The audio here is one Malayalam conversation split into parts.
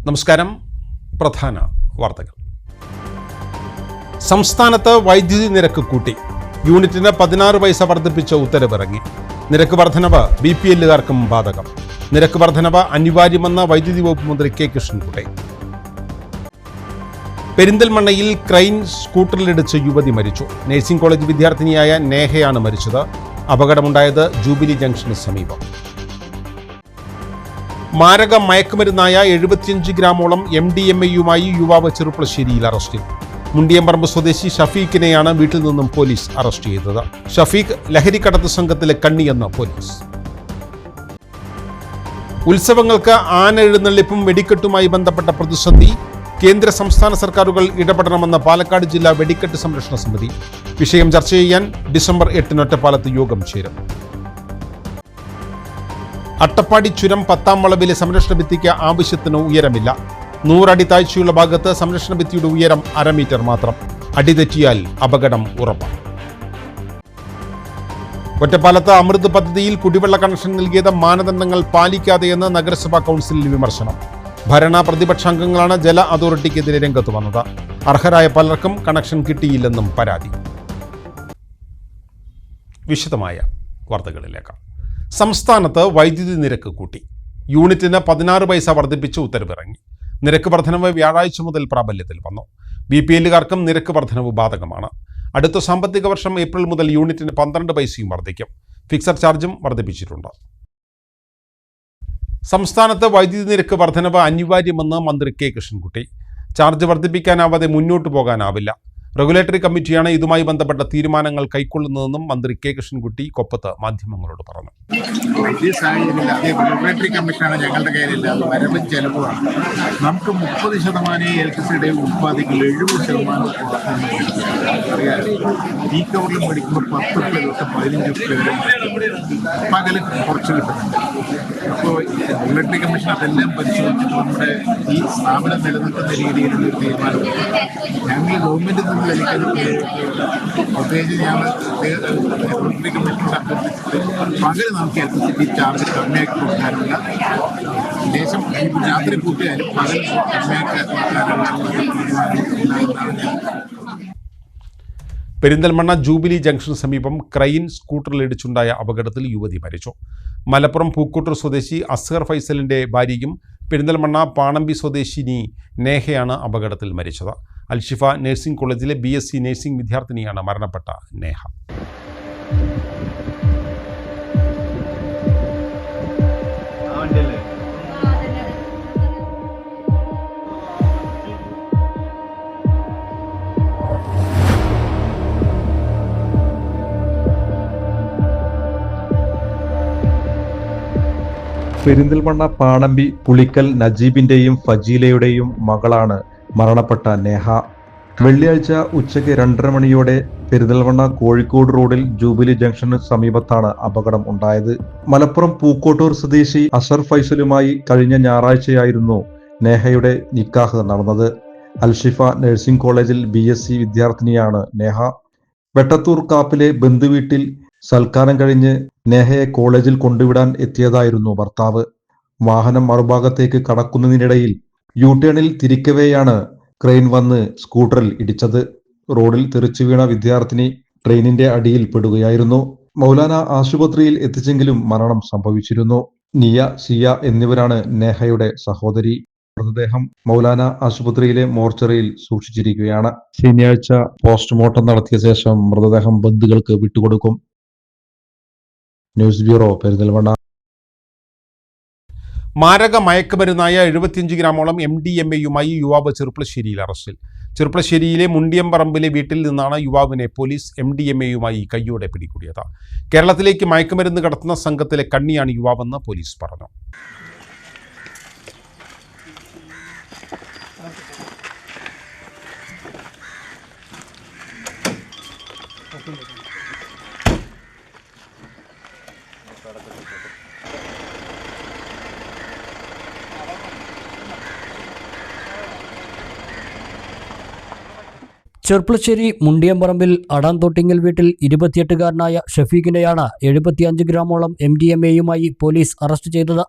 നമസ്കാരം. പ്രധാന വാർത്തകൾ. സംസ്ഥാനത്ത് വൈദ്യുതി നിരക്ക് കൂട്ടി. യൂണിറ്റിന് 16 പൈസ വർദ്ധിപ്പിച്ച ഉത്തരവിറങ്ങി. നിരക്ക് വർധനവ് BPL-കാർക്കും ബാധകം. നിരക്ക് വർധനവ് അനിവാര്യമെന്ന വൈദ്യുതി വകുപ്പ് മന്ത്രി കെ കൃഷ്ണൻകുട്ടി. പെരിന്തൽമണ്ണയിൽ ക്രെയിൻ സ്കൂട്ടറിലിടിച്ച് യുവതി മരിച്ചു. നഴ്സിംഗ് കോളേജ് വിദ്യാർത്ഥിനിയായ നേഹയാണ് മരിച്ചത്. അപകടമുണ്ടായത് ജൂബിലി ജംഗ്ഷന് സമീപം. മാരക മയക്കുമരുന്നായ 75 ഗ്രാമോളം MDMA-യുമായി യുവാവ് ചെറുപ്പളശ്ശേരിയിൽ അറസ്റ്റിൽ. മുണ്ടിയമ്പറമ്പ് സ്വദേശി ഷഫീഖിനെയാണ് വീട്ടിൽ നിന്നും പോലീസ് അറസ്റ്റ് ചെയ്തത്. ഷഫീഖ് ലഹരിക്കടത്ത് സംഘത്തിലെ കണ്ണിയെന്ന് പോലീസ്. ഉത്സവങ്ങൾക്ക് ആന എഴുന്നള്ളിപ്പും വെടിക്കെട്ടുമായി ബന്ധപ്പെട്ട പ്രതിസന്ധി. കേന്ദ്ര സംസ്ഥാന സർക്കാരുകൾ ഇടപെടണമെന്ന് പാലക്കാട് ജില്ലാ വെടിക്കെട്ട് സംരക്ഷണ സമിതി. വിഷയം ചർച്ച ചെയ്യാൻ ഡിസംബർ 8 ഒറ്റപ്പാലത്ത് യോഗം ചേരും. അട്ടപ്പാടി ചുരം 10-ാം വളവിലെ സംരക്ഷണ ഭിത്തിക്ക് ആവശ്യത്തിന് ഉയരമില്ല. 100 അടി താഴ്ചയുള്ള ഭാഗത്ത് സംരക്ഷണ ഭിത്തിയുടെ ഉയരം 1/2 മീറ്റർ മാത്രം. അടി തെറ്റിയാൽ അപകടം ഉറപ്പാണ്. ഒറ്റപ്പാലത്ത് അമൃത് പദ്ധതിയിൽ കുടിവെള്ള കണക്ഷൻ നൽകിയത് മാനദണ്ഡങ്ങൾ പാലിക്കാതെയെന്ന് നഗരസഭാ കൗൺസിലിൽ വിമർശനം. ഭരണ പ്രതിപക്ഷാംഗങ്ങളാണ് ജല അതോറിറ്റിക്കെതിരെ രംഗത്ത് വന്നത്. അർഹരായ പലർക്കും കണക്ഷൻ കിട്ടിയില്ലെന്നും പരാതി. വിശദമായ വാർത്തകളിലേക്ക്. സംസ്ഥാനത്ത് വൈദ്യുതി നിരക്ക് കൂട്ടി. യൂണിറ്റിന് 16 പൈസ വർദ്ധിപ്പിച്ച് ഉത്തരവിറങ്ങി. നിരക്ക് വർധനവ് വ്യാഴാഴ്ച മുതൽ പ്രാബല്യത്തിൽ വന്നു. BPL-കാർക്കും നിരക്ക് വർധനവ് ബാധകമാണ്. അടുത്ത സാമ്പത്തിക വർഷം ഏപ്രിൽ മുതൽ യൂണിറ്റിന് 12 പൈസയും വർദ്ധിക്കും. ഫിക്സഡ് ചാർജും വർദ്ധിപ്പിച്ചിട്ടുണ്ട്. സംസ്ഥാനത്ത് വൈദ്യുതി നിരക്ക് വർധനവ് അനിവാര്യമെന്ന് മന്ത്രി കെ കൃഷ്ണൻകുട്ടി. ചാർജ് വർദ്ധിപ്പിക്കാനാവാതെ മുന്നോട്ടു പോകാനാവില്ല. റെഗുലേറ്ററി കമ്മിറ്റിയാണ് ഇതുമായി ബന്ധപ്പെട്ട തീരുമാനങ്ങൾ കൈക്കൊള്ളുന്നതെന്നും മന്ത്രി കെ കൃഷ്ണൻകുട്ടി കൊപ്പത്ത് മാധ്യമങ്ങളോട് പറഞ്ഞു. വലിയ സാഹചര്യത്തിൽ റെഗുലേറ്ററി കമ്മീഷനാണ് ഞങ്ങളുടെ കയ്യിലില്ല. വരവും ചെലവുമാണ്. നമുക്ക് 30% ഇലക്ട്രിസിറ്റി ഉത്പാദിക്കുമ്പോൾ 70% അറിയാം. ഈ കവറിൽ മേടിക്കുമ്പോൾ 10 രൂപ തൊട്ട് 15 രൂപ വരെ പകല് കുറച്ച് കിട്ടുന്നുണ്ട്. അപ്പോൾ റെഗുലേറ്ററി കമ്മീഷൻ അതെല്ലാം പരിശോധിച്ചിട്ട് നമ്മുടെ ഈ സ്ഥാപനം നിലനിൽക്കുന്ന രീതിയിലുള്ള ഒരു തീരുമാനമാണ്. ഞങ്ങൾ ഗവൺമെന്റിൽ നിന്ന് പ്രത്യേകിച്ച് ഞങ്ങൾ റെഗുലേറ്ററി കമ്മീഷനോട് അഭ്യർത്ഥിച്ചിട്ട് പകല് നമുക്ക് ഇലക്ട്രിസിറ്റി ചാർജ് കമ്മിയാക്കി കൊടുക്കാനുള്ള ദേശം രാത്രി കൂട്ടിയാലും പകൽ കമ്മിയാക്കി കൊടുക്കാനുള്ള തീരുമാനം. പെരിന്തൽമണ്ണ ജൂബിലി ജംഗ്ഷന് സമീപം ക്രെയിൻ സ്കൂട്ടറിലിടിച്ചുണ്ടായ അപകടത്തിൽ യുവതി മരിച്ചു. മലപ്പുറം പൂക്കോട്ടൂർ സ്വദേശി അസ്ഹർ ഫൈസലിൻ്റെ ഭാര്യയും പെരിന്തൽമണ്ണ പാണമ്പി സ്വദേശിനി നേഹയാണ് അപകടത്തിൽ മരിച്ചത്. അൽഷിഫ നഴ്സിംഗ് കോളേജിലെ BSc നഴ്സിംഗ് വിദ്യാർത്ഥിനിയാണ് മരണപ്പെട്ട നേഹ. പെരിന്തൽമണ്ണ പാണമ്പി പുളിക്കൽ നജീബിന്റെയും ഫജീലയുടെയും മകളാണ് മരണപ്പെട്ട നേഹ. വെള്ളിയാഴ്ച ഉച്ചയ്ക്ക് 2:30 മണിയോടെ പെരിന്തൽമണ്ണ കോഴിക്കോട് റോഡിൽ ജൂബിലി ജംഗ്ഷന് സമീപത്താണ് അപകടം ഉണ്ടായത്. മലപ്പുറം പൂക്കോട്ടൂർ സ്വദേശി അസ്ഹർ ഫൈസലുമായി കഴിഞ്ഞ ഞായറാഴ്ചയായിരുന്നു നേഹയുടെ നിക്കാഹ് നടന്നത്. അൽഷിഫ നഴ്സിംഗ് കോളേജിൽ BSc വിദ്യാർത്ഥിനിയാണ് നേഹ. വെട്ടത്തൂർ കാപ്പിലെ ബന്ധുവീട്ടിൽ സൽക്കാരം കഴിഞ്ഞ് നേഹയെ കോളേജിൽ കൊണ്ടുവിടാൻ എത്തിയതായിരുന്നു ഭർത്താവ്. വാഹനം മറുഭാഗത്തേക്ക് കടക്കുന്നതിനിടയിൽ യൂടേണിൽ തിരിക്കവെയാണ് ക്രെയിൻ വന്ന് സ്കൂട്ടറിൽ ഇടിച്ചത്. റോഡിൽ തെറിച്ചു വീണ വിദ്യാർത്ഥിനി ട്രെയിനിന്റെ അടിയിൽ പെടുകയായിരുന്നു. മൗലാന ആശുപത്രിയിൽ എത്തിച്ചെങ്കിലും മരണം സംഭവിച്ചിരുന്നു. നിയ, സിയ എന്നിവരാണ് നേഹയുടെ സഹോദരി. മൃതദേഹം മൗലാന ആശുപത്രിയിലെ മോർച്ചറിയിൽ സൂക്ഷിച്ചിരിക്കുകയാണ്. ശനിയാഴ്ച പോസ്റ്റ്മോർട്ടം നടത്തിയ ശേഷം മൃതദേഹം ബന്ധുക്കൾക്ക് വിട്ടുകൊടുക്കും. News bureau, Perinthalmanna. മാരക മയക്കുമരുന്നായ 75 ഗ്രാമോളം MDMA-യുമായി യുവാവ് ചെറുപ്പളശ്ശേരിയിൽ അറസ്റ്റിൽ. ചെറുപ്പളശ്ശേരിയിലെ മുണ്ടിയമ്പറമ്പിലെ വീട്ടിൽ നിന്നാണ് യുവാവിനെ പോലീസ് MDMA-യുമായി കയ്യോടെ പിടികൂടിയത്. കേരളത്തിലേക്ക് മയക്കുമരുന്ന് കടത്തുന്ന സംഘത്തിലെ കണ്ണിയാണ് യുവാവെന്ന് പോലീസ് പറഞ്ഞു. ചെർപ്പളശ്ശേരി മുണ്ടിയമ്പറമ്പിൽ അടാൻതൊട്ടിങ്ങൽ വീട്ടിൽ 28-കാരനായ ഷഫീഖിനെയാണ് 75 ഗ്രാമോളം MDMA-യുമായി പോലീസ് അറസ്റ്റ് ചെയ്തത്.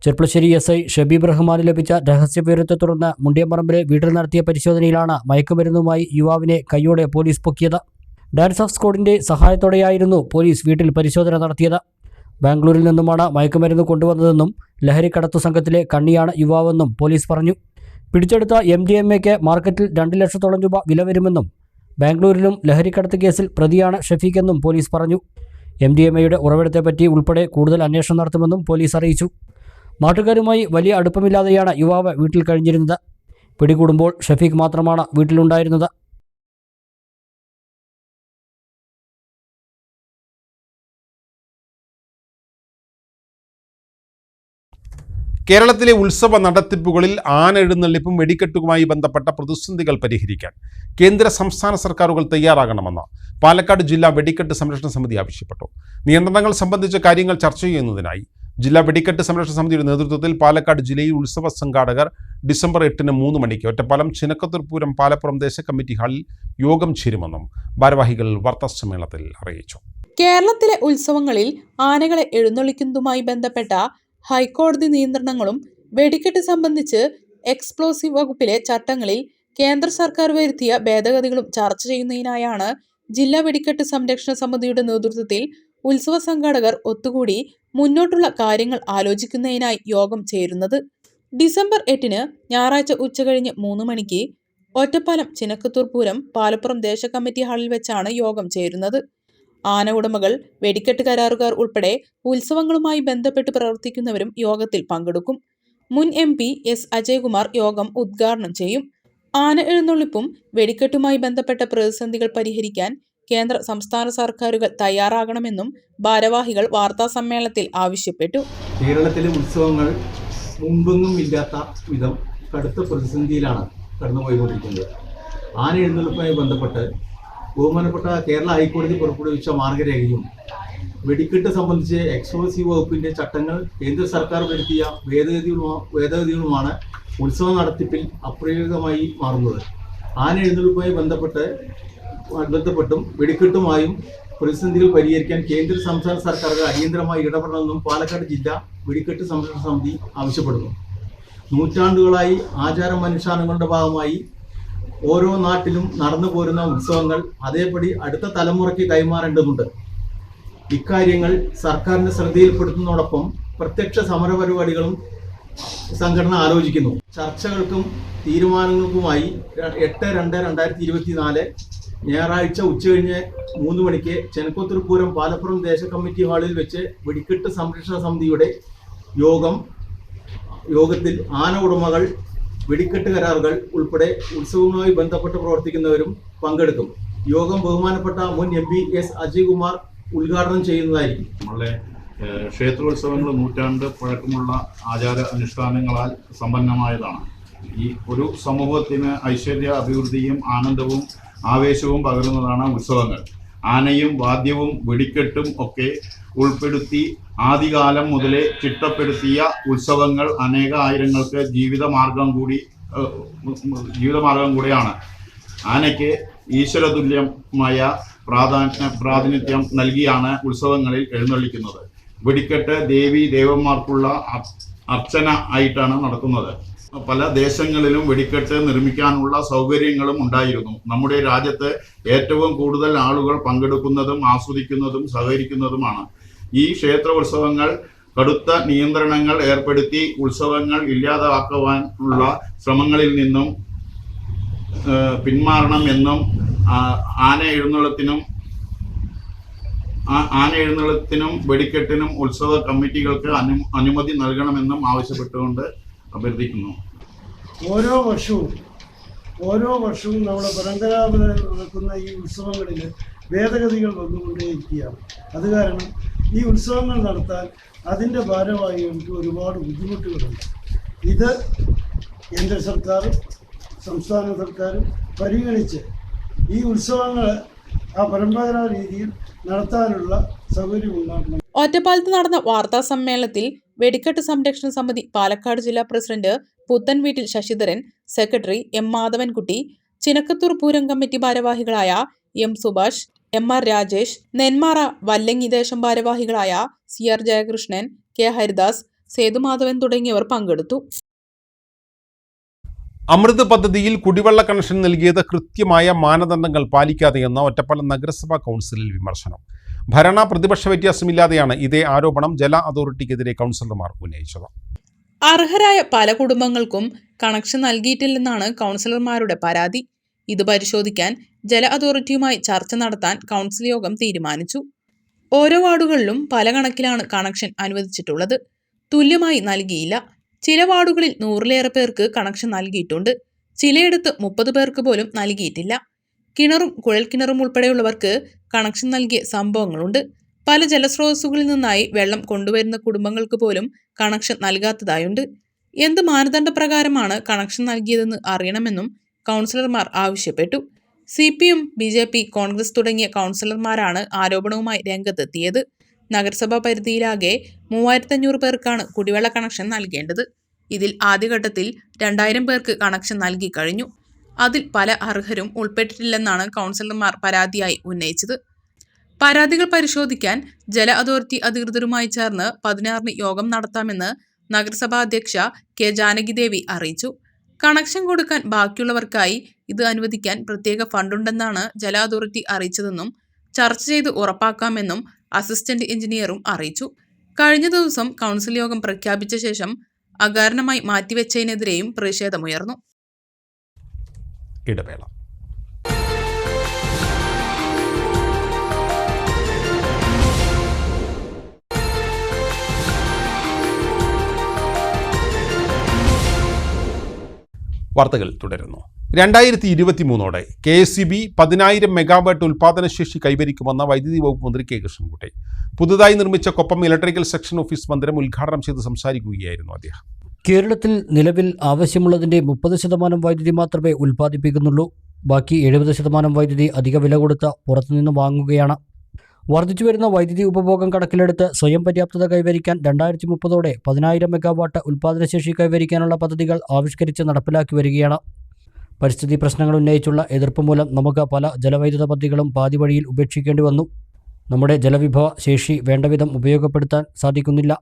ചെർപ്പളശ്ശേരി SI ഷബീബ് റഹ്മാന് ലഭിച്ച രഹസ്യവിവരത്തെ തുടർന്ന് മുണ്ടിയമ്പറമ്പിലെ വീട്ടിൽ നടത്തിയ പരിശോധനയിലാണ് മയക്കുമരുന്നുമായി യുവാവിനെ കൈയോടെ പോലീസ് പൊക്കിയത്. ഡാൻസ് ഓഫ് സ്ക്വാഡിന്റെ സഹായത്തോടെയായിരുന്നു പോലീസ് വീട്ടിൽ പരിശോധന നടത്തിയത്. ബാംഗ്ലൂരിൽ നിന്നുമാണ് മയക്കുമരുന്ന് കൊണ്ടുവന്നതെന്നും ലഹരിക്കടത്തു സംഘത്തിലെ കണ്ണിയാണ് യുവാവെന്നും പോലീസ് പറഞ്ഞു. പിടിച്ചെടുത്ത MDMAക്ക് മാർക്കറ്റിൽ 2 ലക്ഷത്തോളം രൂപ വില വരുമെന്നും ബാംഗ്ലൂരിലും ലഹരിക്കടത്ത് കേസിൽ പ്രതിയാണ് ഷഫീഖെന്നും പോലീസ് പറഞ്ഞു. MDMAയുടെ ഉറവിടത്തെപ്പറ്റി ഉൾപ്പെടെ കൂടുതൽ അന്വേഷണം നടത്തുമെന്നും പോലീസ് അറിയിച്ചു. നാട്ടുകാരുമായി വലിയ അടുപ്പമില്ലാതെയാണ് യുവാവ് വീട്ടിൽ കഴിഞ്ഞിരുന്നത്. പിടികൂടുമ്പോൾ ഷഫീഖ് മാത്രമാണ് വീട്ടിലുണ്ടായിരുന്നത്. കേരളത്തിലെ ഉത്സവ നടത്തിപ്പുകളിൽ ആന എഴുന്നള്ളിപ്പും വെടിക്കെട്ടുമായി ബന്ധപ്പെട്ട പ്രതിസന്ധികൾ പരിഹരിക്കാൻ കേന്ദ്ര സംസ്ഥാന സർക്കാരുകൾ തയ്യാറാകണമെന്ന് പാലക്കാട് ജില്ലാ വെടിക്കെട്ട് സംരക്ഷണ സമിതി ആവശ്യപ്പെട്ടു. നിയന്ത്രണങ്ങൾ സംബന്ധിച്ച കാര്യങ്ങൾ ചർച്ച ചെയ്യുന്നതിനായി ജില്ലാ വെടിക്കെട്ട് സംരക്ഷണ സമിതിയുടെ നേതൃത്വത്തിൽ പാലക്കാട് ജില്ലയിൽ ഉത്സവ സംഘാടകർ ഡിസംബർ 8-ന് 3 മണിക്ക് ഒറ്റപ്പാലം ചിനക്കത്തൂർ പൂരം പാലപ്പുറം ദേശ കമ്മിറ്റി ഹാളിൽ യോഗം ചേരുമെന്നും ഭാരവാഹികൾ വാർത്താസമ്മേളനത്തിൽ അറിയിച്ചു. കേരളത്തിലെ ഉത്സവങ്ങളിൽ ആനകളെ എഴുന്നള്ളിക്കുന്നതുമായി ബന്ധപ്പെട്ട ഹൈക്കോടതി നിയന്ത്രണങ്ങളും വെടിക്കെട്ട് സംബന്ധിച്ച് എക്സ്പ്ലോസീവ് വകുപ്പിലെ ചട്ടങ്ങളിൽ കേന്ദ്ര സർക്കാർ വരുത്തിയ ഭേദഗതികളും ചർച്ച ചെയ്യുന്നതിനായാണ് ജില്ലാ വെടിക്കെട്ട് സംരക്ഷണ സമിതിയുടെ നേതൃത്വത്തിൽ ഉത്സവ സംഘാടകർ ഒത്തുകൂടി മുന്നോട്ടുള്ള കാര്യങ്ങൾ ആലോചിക്കുന്നതിനായി യോഗം ചേരുന്നത്. ഡിസംബർ 8-ന് ഞായറാഴ്ച ഉച്ചകഴിഞ്ഞ് 3 മണിക്ക് ഒറ്റപ്പാലം ചിനക്കത്തൂർ പൂരം പാലപ്പുറം ദേശ കമ്മിറ്റി ഹാളിൽ വെച്ചാണ് യോഗം ചേരുന്നത്. ആന ഉടമകൾ, വെടിക്കെട്ട് കരാറുകാർ ഉൾപ്പെടെ ഉത്സവങ്ങളുമായി ബന്ധപ്പെട്ട് പ്രവർത്തിക്കുന്നവരും യോഗത്തിൽ പങ്കെടുക്കും. മുൻ MP S അജയ്കുമാർ യോഗം ഉദ്ഘാടനം ചെയ്യും. ആന എഴുന്നള്ളിപ്പും വെടിക്കെട്ടുമായി ബന്ധപ്പെട്ട പ്രതിസന്ധികൾ പരിഹരിക്കാൻ കേന്ദ്ര സംസ്ഥാന സർക്കാരുകൾ തയ്യാറാകണമെന്നും ഭാരവാഹികൾ വാർത്താസമ്മേളനത്തിൽ ആവശ്യപ്പെട്ടു. കേരളത്തിലെ ഉത്സവങ്ങൾ മുമ്പെങ്ങും ഇല്ലാത്ത വിധം കടുത്ത പ്രതിസന്ധിയിലാണ് കടന്നുപോയിക്കൊണ്ടിരിക്കുന്നത്. ആന എഴുന്നള്ളിപ്പുമായി ബന്ധപ്പെട്ട് ബഹുമാനപ്പെട്ട കേരള ഹൈക്കോടതി പുറപ്പെടുവിച്ച മാർഗരേഖയും വെടിക്കെട്ട് സംബന്ധിച്ച് എക്സ്പ്ലോസീവ് വകുപ്പിന്റെ ചട്ടങ്ങൾ കേന്ദ്ര സർക്കാർ വരുത്തിയ ഭേദഗതികളുമാണ് ഉത്സവ നടത്തിപ്പിൽ അപ്രയോഗികമായി മാറുന്നത്. ആന എഴുന്നള്ളിപ്പുമായി ബന്ധപ്പെട്ടും വെടിക്കെട്ടുമായും പ്രതിസന്ധികൾ പരിഹരിക്കാൻ കേന്ദ്ര സംസ്ഥാന സർക്കാരുകൾ അടിയന്തരമായി ഇടപെടണമെന്നും പാലക്കാട് ജില്ലാ വെടിക്കെട്ട് സംരക്ഷണ സമിതി ആവശ്യപ്പെടുന്നു. നൂറ്റാണ്ടുകളായി ആചാരമനുഷ്ഠാനങ്ങളുടെ ഭാഗമായി ഓരോ നാട്ടിലും നടന്നു പോരുന്ന ഉത്സവങ്ങൾ അതേപടി അടുത്ത തലമുറയ്ക്ക് കൈമാറേണ്ടതുണ്ട്. ഇക്കാര്യങ്ങൾ സർക്കാരിന്റെ ശ്രദ്ധയിൽപ്പെടുത്തുന്നതോടൊപ്പം പ്രത്യക്ഷ സമരപരിപാടികളും സംഘടന ആലോചിക്കുന്നു. ചർച്ചകൾക്കും തീരുമാനങ്ങൾക്കുമായി 8/2/2024 ഞായറാഴ്ച ഉച്ചകഴിഞ്ഞ് 3 മണിക്ക് ചെനക്കത്തൂർ പൂരം പാലപ്പുറം ദേശ കമ്മിറ്റി ഹാളിൽ വെച്ച് വെടിക്കെട്ട് സംരക്ഷണ സമിതിയുടെ യോഗത്തിൽ ആന ഉടമകൾ, വെടിക്കെട്ട് കരാറുകൾ ഉൾപ്പെടെ ഉത്സവങ്ങളുമായി ബന്ധപ്പെട്ട് പ്രവർത്തിക്കുന്നവരും പങ്കെടുക്കും. യോഗം ബഹുമാനപ്പെട്ട മുൻ MP S അജയ്കുമാർ ഉദ്ഘാടനം ചെയ്യുന്നതായിരിക്കും. നമ്മളെ ക്ഷേത്രോത്സവങ്ങൾ നൂറ്റാണ്ട് പഴക്കമുള്ള ആചാര അനുഷ്ഠാനങ്ങളാൽ സമ്പന്നമായതാണ്. ഈ ഒരു സമൂഹത്തിന് ഐശ്വര്യ, അഭിവൃദ്ധിയും ആനന്ദവും ആവേശവും പകരുന്നതാണ് ഉത്സവങ്ങൾ. ആനയും വാദ്യവും വെടിക്കെട്ടും ഒക്കെ ഉൾപ്പെടുത്തി ആദികാലം മുതലേ ചിട്ടപ്പെടുത്തിയ ഉത്സവങ്ങൾ അനേക ആയിരങ്ങൾക്ക് ജീവിതമാർഗം കൂടിയാണ്. ആനയ്ക്ക് ഈശ്വരതുല്യമായ പ്രാതിനിധ്യം നൽകിയാണ് ഉത്സവങ്ങളിൽ എഴുന്നള്ളിക്കുന്നത്. വെടിക്കെട്ട് ദേവന്മാർക്കുള്ള അർച്ചന ആയിട്ടാണ് നടത്തുന്നത്. പല ദേശങ്ങളിലും വെടിക്കെട്ട് നിർമ്മിക്കാനുള്ള സൗകര്യങ്ങളും ഉണ്ടായിരുന്നു. നമ്മുടെ രാജ്യത്ത് ഏറ്റവും കൂടുതൽ ആളുകൾ പങ്കെടുക്കുന്നതും ആസ്വദിക്കുന്നതും സഹകരിക്കുന്നതുമാണ്. ഈ ക്ഷേത്രോത്സവങ്ങൾ കടുത്ത നിയന്ത്രണങ്ങൾ ഏർപ്പെടുത്തി ഉത്സവങ്ങൾ ഇല്ലാതാക്കുവാനുള്ള ശ്രമങ്ങളിൽ നിന്നും പിന്മാറണമെന്നും ആന എഴുന്നള്ളത്തിനും വെടിക്കെട്ടിനും ഉത്സവ കമ്മിറ്റികൾക്ക് അനുമതി നൽകണമെന്നും ആവശ്യപ്പെട്ടുകൊണ്ട് അഭ്യർത്ഥിക്കുന്നു. ഓരോ വർഷവും നമ്മുടെ പരമ്പരാഗത നടക്കുന്ന ഈ ഉത്സവങ്ങളിൽ ഭേദഗതികൾ വന്നുകൊണ്ടേയിരിക്കുകയാണ്. അത് കാരണം ഈ ഉത്സവങ്ങൾ നടത്താൻ അതിൻ്റെ ഭാരവാഹികൾക്ക് ഒരുപാട് ബുദ്ധിമുട്ടുകളുണ്ട്. ഇത് കേന്ദ്ര സർക്കാരും സംസ്ഥാന സർക്കാരും പരിഗണിച്ച് ഈ ഉത്സവങ്ങൾ ആ പരമ്പരാഗത രീതിയിൽ നടത്താനുള്ള സൗകര്യമുണ്ടാക്കണം. ഒറ്റപ്പാലത്ത് നടന്ന വാർത്താ സമ്മേളനത്തിൽ വെടിക്കെട്ട് സംരക്ഷണ സമിതി പാലക്കാട് ജില്ലാ president Puthenveettil Sasidharan, secretary M Madhavankutty, Chinakkathoor Pooram committee ഭാരവാഹികളായ M സുഭാഷ്, MR രാജേഷ്, നെന്മാറ വല്ലങ്ങി ദേശം ഭാരവാഹികളായ CR ജയകൃഷ്ണൻ, K ഹരിദാസ്, സേതുമാധവൻ തുടങ്ങിയവർ പങ്കെടുത്തു. അമൃത് പദ്ധതിയിൽ കുടിവെള്ള കണക്ഷൻ നൽകിയത് കൃത്യമായ മാനദണ്ഡങ്ങൾ പാലിക്കാതെയെന്ന ഒറ്റപ്പാലം നഗരസഭാ കൗൺസിലിൽ വിമർശനം. ഭരണ പ്രതിപക്ഷ വ്യത്യാസമില്ലാതെയാണ് ഇതേ ആരോപണം ജല അതോറിറ്റിക്കെതിരെ കൗൺസിലർമാർ ഉന്നയിച്ചത്. അർഹരായ പല കുടുംബങ്ങൾക്കും കണക്ഷൻ നൽകിയിട്ടില്ലെന്നാണ് കൗൺസിലർമാരുടെ പരാതി. ഇത് പരിശോധിക്കാൻ ജല അതോറിറ്റിയുമായി ചർച്ച നടത്താൻ കൗൺസിൽ യോഗം തീരുമാനിച്ചു. ഓരോ വാർഡുകളിലും പല കണക്കിലാണ് കണക്ഷൻ അനുവദിച്ചിട്ടുള്ളത്. തുല്യമായി നൽകിയില്ല. ചില വാർഡുകളിൽ 100-ലേറെ പേർക്ക് കണക്ഷൻ നൽകിയിട്ടുണ്ട്. ചിലയിടത്ത് 30 പേർക്ക് പോലും നൽകിയിട്ടില്ല. കിണറും കുഴൽക്കിണറും ഉൾപ്പെടെയുള്ളവർക്ക് കണക്ഷൻ നൽകിയ സംഭവങ്ങളുണ്ട്. പല ജലസ്രോതസ്സുകളിൽ നിന്നായി വെള്ളം കൊണ്ടുവരുന്ന കുടുംബങ്ങൾക്ക് പോലും കണക്ഷൻ നൽകാത്തതായുണ്ട്. എന്ത് മാനദണ്ഡപ്രകാരമാണ് കണക്ഷൻ നൽകിയതെന്ന് അറിയണമെന്നും കൗൺസിലർമാർ ആവശ്യപ്പെട്ടു. CPM, BJP, കോൺഗ്രസ് തുടങ്ങിയ കൗൺസിലർമാരാണ് ആരോപണവുമായി രംഗത്തെത്തിയത്. നഗരസഭാ പരിധിയിലാകെ 3500 പേർക്കാണ് കുടിവെള്ള കണക്ഷൻ നൽകേണ്ടത്. ഇതിൽ ആദ്യഘട്ടത്തിൽ 2000 പേർക്ക് കണക്ഷൻ നൽകി കഴിഞ്ഞു. അതിൽ പല അർഹരും ഉൾപ്പെട്ടിട്ടില്ലെന്നാണ് കൗൺസിലർമാർ പരാതിയായി ഉന്നയിച്ചത്. പരാതികൾ പരിശോധിക്കാൻ ജല അതോറിറ്റി അധികൃതരുമായി ചേർന്ന് 16-ന് യോഗം നടത്താമെന്ന് നഗരസഭാ അധ്യക്ഷ കെ ജാനകിദേവി അറിയിച്ചു. കണക്ഷൻ കൊടുക്കാൻ ബാക്കിയുള്ളവർക്കായി ഇത് അനുവദിക്കാൻ പ്രത്യേക ഫണ്ടുണ്ടെന്നാണ് ജല അതോറിറ്റി അറിയിച്ചതെന്നും ചർച്ച ചെയ്ത് ഉറപ്പാക്കാമെന്നും അസിസ്റ്റന്റ് എഞ്ചിനീയറും അറിയിച്ചു. കഴിഞ്ഞ ദിവസം കൗൺസിൽ യോഗം പ്രഖ്യാപിച്ച ശേഷം അകാരണമായി മാറ്റിവെച്ചതിനെതിരെയും പ്രതിഷേധമുയർന്നു. ഇടവേള. വാർത്തകൾ തുടരുന്നു. 2023 KSEB 10,000 മെഗാവാട്ട് ഉൽപ്പാദനശേഷി കൈവരിക്കുമെന്ന വൈദ്യുതി വകുപ്പ് മന്ത്രി കെ കൃഷ്ണൻകുട്ടി പുതുതായി നിർമ്മിച്ച കൊപ്പം ഇലക്ട്രിക്കൽ സെക്ഷൻ ഓഫീസ് മന്ദിരം ഉദ്ഘാടനം ചെയ്ത് സംസാരിക്കുകയായിരുന്നു അദ്ദേഹം. കേരളത്തിൽ നിലവിൽ ആവശ്യമുള്ളതിൻ്റെ 30% വൈദ്യുതി മാത്രമേ ഉൽപ്പാദിപ്പിക്കുന്നുള്ളൂ. ബാക്കി 70% വൈദ്യുതി അധിക വില കൊടുത്ത് പുറത്തുനിന്ന് വാങ്ങുകയാണ്. വർദ്ധിച്ചുവരുന്ന വൈദ്യുതി ഉപഭോഗം കണക്കിലെടുത്ത് സ്വയം പര്യാപ്തത കൈവരിക്കാൻ 2030 10,000 മെഗാവാട്ട് ഉൽപ്പാദനശേഷി കൈവരിക്കാനുള്ള പദ്ധതികൾ ആവിഷ്കരിച്ച് നടപ്പിലാക്കി വരികയാണ്. പരിസ്ഥിതി പ്രശ്നങ്ങൾ ഉന്നയിച്ചുള്ള എതിർപ്പ് മൂലം നമുക്ക് പല ജലവൈദ്യുത പദ്ധതികളും പാതി വഴിയിൽ ഉപേക്ഷിക്കേണ്ടി വന്നു. നമ്മുടെ ജലവിഭവ ശേഷി വേണ്ടവിധം ഉപയോഗപ്പെടുത്താൻ സാധിക്കുന്നില്ല.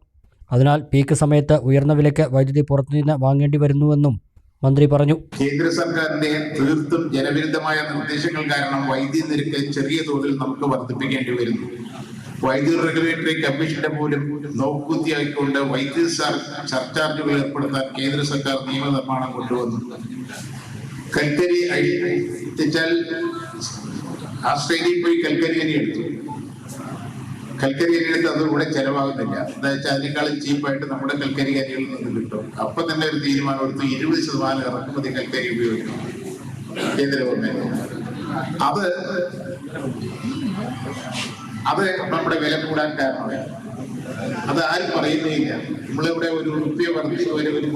അതിനാൽ പീക്ക് സമയത്ത് ഉയർന്ന വിലയ്ക്ക് വൈദ്യുതി പുറത്തുനിന്ന് വാങ്ങേണ്ടി വരുന്നുവെന്നും മന്ത്രി പറഞ്ഞു. കേന്ദ്ര സർക്കാരിന്റെ തീർത്തും ജനവിരുദ്ധമായ നിർദ്ദേശങ്ങൾ കാരണം വൈദ്യുതി നിരക്ക് ചെറിയ തോതിൽ നമുക്ക് വർദ്ധിപ്പിക്കേണ്ടി വരുന്നു. വൈദ്യുതി റെഗുലേറ്ററി കമ്മീഷന്റെ പോലും നോക്കുകുത്തിയായിക്കൊണ്ട് വൈദ്യുതി സർചാർജുകൾ ഏർപ്പെടുത്താൻ കേന്ദ്ര സർക്കാർ നിയമനിർമ്മാണം കൊണ്ടുവന്നു. കൽക്കരി തെറ്റാൽ ആസ്ട്രേലിയയിൽ പോയി കൽക്കരി അരി എടുത്തു. കൽക്കരി അരി എടുത്ത് അതുകൂടെ ചെലവാകുന്നില്ല. എന്താ വെച്ചാൽ അതിനേക്കാളും ചീപ്പായിട്ട് നമ്മുടെ കൽക്കരി അരികളിൽ നിന്ന് കിട്ടും. അപ്പൊ തന്നെ ഒരു തീരുമാനം എടുത്തു 20% ഇറക്കുമതി കൽക്കരി ഉപയോഗിക്കണം കേന്ദ്ര ഗവൺമെന്റ്. അത് നമ്മുടെ വില കൂടാൻ കാരണമായി. അത് ആരും പറയുന്നേയില്ല. നമ്മളിവിടെ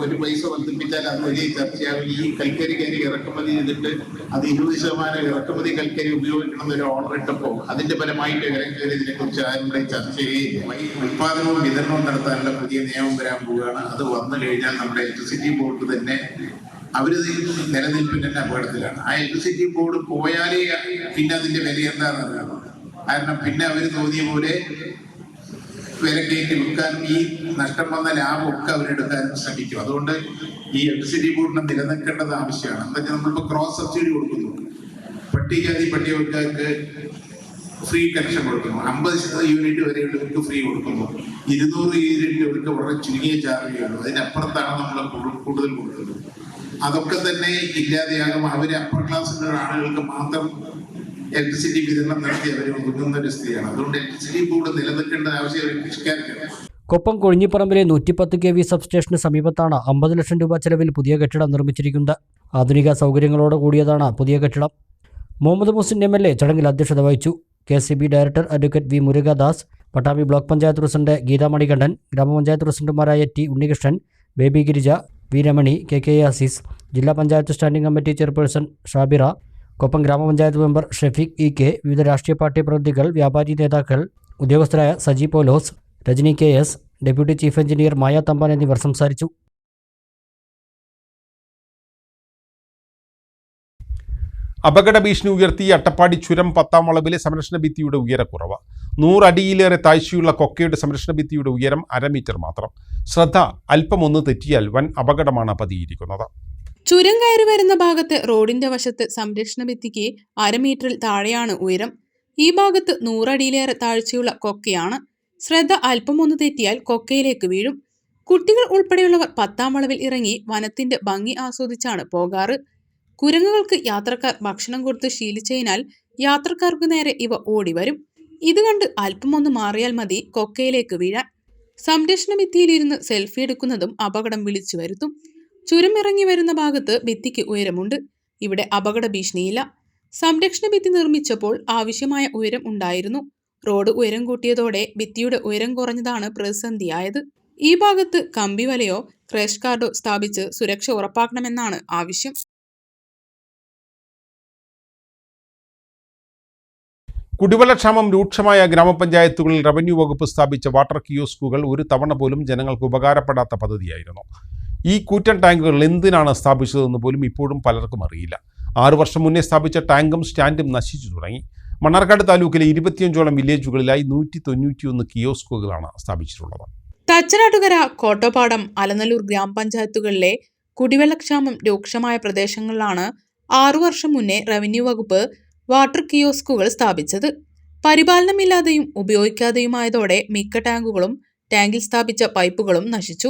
ഒരു പൈസ വർദ്ധിപ്പിച്ചാൽ അത് വലിയ ചർച്ചയാകും. ഈ കൽക്കരി ഇറക്കുമതി ചെയ്തിട്ട് അത് 20% ഇറക്കുമതി കൽക്കരി ഉപയോഗിക്കണം എന്നൊരു ഓർഡർ ഇട്ടപ്പോൾ അതിന്റെ ഫലമായിട്ട് ഇതിനെ കുറിച്ച് ആരും ചർച്ച ചെയ്യുകയില്ല. ഉത്പാദനവും വിതരണവും നടത്താനുള്ള പുതിയ നിയമം വരാൻ പോവുകയാണ്. അത് വന്നു കഴിഞ്ഞാൽ നമ്മുടെ ഇലക്ട്രിസിറ്റി ബോർഡ് തന്നെ അവരത് നിലനിൽപ്പിന് തന്നെ അപകടത്തിലാണ്. ആ ഇലക്ട്രിസിറ്റി ബോർഡ് പോയാലേ പിന്നെ അതിന്റെ വില എന്താണെന്ന് അറിയാം. കാരണം പിന്നെ അവർ തോന്നിയ പോലെ വില കയറ്റി വിൽക്കാനും ഈ നഷ്ടം വന്ന ലാഭമൊക്കെ അവരെടുക്കാനും ശ്രമിക്കും. അതുകൊണ്ട് ഈ ഇലക്ട്രിസിറ്റി ബോർഡിനെ നിലനിൽക്കേണ്ടത് ആവശ്യമാണ്. എന്താ വെച്ചാൽ നമ്മളിപ്പോൾ ക്രോസ് സബ്സിഡി കൊടുക്കുന്നു. പട്ടികജാതി പട്ടികവർക്കാർക്ക് ഫ്രീ കണക്ഷൻ കൊടുക്കുന്നു. 50 യൂണിറ്റ് വരെയുള്ളവർക്ക് ഫ്രീ കൊടുക്കുന്നു. 200 യൂണിറ്റുകൾക്ക് വളരെ ചുരുങ്ങിയ ചാർജുള്ളൂ. അതിനപ്പുറത്താണ് നമ്മൾ കൂടുതൽ കൊടുക്കുന്നത്. അതൊക്കെ തന്നെ ഇല്ലാതെയാകും. അവർ അപ്പർ ക്ലാസ്സിലുള്ള ആളുകൾക്ക് മാത്രം ഇലക്ട്രിസിറ്റി വിതരണം നടത്തി അവർ ഒതുങ്ങുന്ന ഒരു സ്ഥിതിയാണ്. അതുകൊണ്ട് ഇലക്ട്രിസിറ്റി ബോർഡ് നിലനിൽക്കേണ്ട ആവശ്യം ഇലക്ട്രിക്കാർക്കാണ്. കൊപ്പം കൊഴിഞ്ഞിപ്പറമ്പിലെ 110 kV സബ്സ്റ്റേഷന് സമീപത്താണ് 50 ലക്ഷം രൂപ ചെലവിൽ പുതിയ കെട്ടിടം നിർമ്മിച്ചിരിക്കുന്നത്. ആധുനിക സൗകര്യങ്ങളോട് കൂടിയതാണ് പുതിയ കെട്ടിടം. മുഹമ്മദ് മുഹസിൻ MLA ചടങ്ങിൽ അധ്യക്ഷത വഹിച്ചു. KSEB director advocate V Murukadas, Pattambi block panchayat president Geetha Manikandan, grama panchayat പ്രസിഡന്റുമാരായ T Unnikrishnan, Baby Girija, V Ramani, KK Azeez, ജില്ലാ panchayat standing committee chairperson Shabira, Koppam grama panchayat member Shefeeq EK, വിവിധ രാഷ്ട്രീയ പാർട്ടി പ്രതിനിധികൾ, വ്യാപാരി നേതാക്കൾ, ഉദ്യോഗസ്ഥരായ Saji Paulose, Rajani KS, deputy chief engineer Maya Thampan എന്നിവർ സംസാരിച്ചു. അപകട ഭീഷണി ഉയർത്തി അട്ടപ്പാടി ചുരം 10-ാം വളവിലെ സംരക്ഷണ ഭിത്തിയുടെ ഉയരക്കുറവ്. 100 അടിയിലേറെ താഴ്ചയുള്ള കൊക്കയുടെ സംരക്ഷണ ഭിത്തിയുടെ ഉയരം 1/2 മീറ്റർ മാത്രം. ശ്രദ്ധ അല്പമൊന്ന് തെറ്റിയാൽ വൻ അപകടമാണ് പതിയിരിക്കുന്നത്. ചുരം കയറി വരുന്ന ഭാഗത്ത് റോഡിന്റെ വശത്ത് സംരക്ഷണ ഭിത്തിക്ക് 1/2 മീറ്ററിൽ താഴെയാണ് ഉയരം. ഈ ഭാഗത്ത് 100 അടിയിലേറെ താഴ്ചയുള്ള കൊക്കയാണ്. ശ്രദ്ധ അല്പമൊന്ന് തെറ്റിയാൽ കൊക്കയിലേക്ക് വീഴും. കുട്ടികൾ ഉൾപ്പെടെയുള്ളവർ 10-ാം വളവിൽ ഇറങ്ങി വനത്തിന്റെ ഭംഗി ആസ്വദിച്ചാണ് പോകാറ്. കുരങ്ങുകൾക്ക് യാത്രക്കാർ ഭക്ഷണം കൊടുത്ത് ശീലിച്ചതിനാൽ യാത്രക്കാർക്ക് നേരെ ഇവ ഓടിവരും. ഇത് കണ്ട് അല്പമൊന്ന് മാറിയാൽ മതി കൊക്കയിലേക്ക് വീഴാൻ. സംരക്ഷണ ഭിത്തിയിലിരുന്ന് സെൽഫി എടുക്കുന്നതും അപകടം വിളിച്ചു വരുത്തും. ചുരം ഇറങ്ങി വരുന്ന ഭാഗത്ത് ഭിത്തിക്ക് ഉയരമുണ്ട്. ഇവിടെ അപകട ഭീഷണിയില്ല. സംരക്ഷണ ഭിത്തി നിർമ്മിച്ചപ്പോൾ ആവശ്യമായ ഉയരം ഉണ്ടായിരുന്നു. റോഡ് ഉയരം കൂട്ടിയതോടെ ഭിത്തിയുടെ ഉയരം കുറഞ്ഞതാണ് പ്രതിസന്ധിയായത്. ഈ ഭാഗത്ത് കമ്പിവലയോ ക്രാഷ് ഗാർഡോ സ്ഥാപിച്ച് സുരക്ഷ ഉറപ്പാക്കണമെന്നാണ് ആവശ്യം. കുടിവെള്ളക്ഷാമം രൂക്ഷമായ ഗ്രാമപഞ്ചായത്തുകളിൽ റവന്യൂ വകുപ്പ് സ്ഥാപിച്ച വാട്ടർ കിയോസ്കുകൾ ഒരു തവണ പോലും ജനങ്ങൾക്ക് ഉപകാരപ്പെടാത്ത പദ്ധതിയായിരുന്നു. ഈ കൂറ്റൻ ടാങ്കുകൾ എന്തിനാണ് സ്ഥാപിച്ചതെന്ന് പോലും ഇപ്പോഴും പലർക്കും അറിയില്ല. 6 വർഷം മുന്നേ സ്ഥാപിച്ച ടാങ്കും സ്റ്റാൻഡും നശിച്ചു തുടങ്ങി. മണ്ണാർക്കാട് താലൂക്കിലെ 25ഓളം വില്ലേജുകളിലായി 191 കിയോസ്കുകളാണ് സ്ഥാപിച്ചിട്ടുള്ളത്. തച്ചനാട്ടുകര, കോട്ടപ്പാടം, അലനല്ലൂർ ഗ്രാമപഞ്ചായത്തുകളിലെ കുടിവെള്ളക്ഷാമം രൂക്ഷമായ പ്രദേശങ്ങളിലാണ് 6 വർഷം മുന്നേ റവന്യൂ വകുപ്പ് വാട്ടർ കിയോസ്കുകൾ സ്ഥാപിച്ചത്. പരിപാലനമില്ലാതെയും ഉപയോഗിക്കാതെയുമായതോടെ മിക്ക ടാങ്കുകളും ടാങ്കിൽ സ്ഥാപിച്ച പൈപ്പുകളും നശിച്ചു.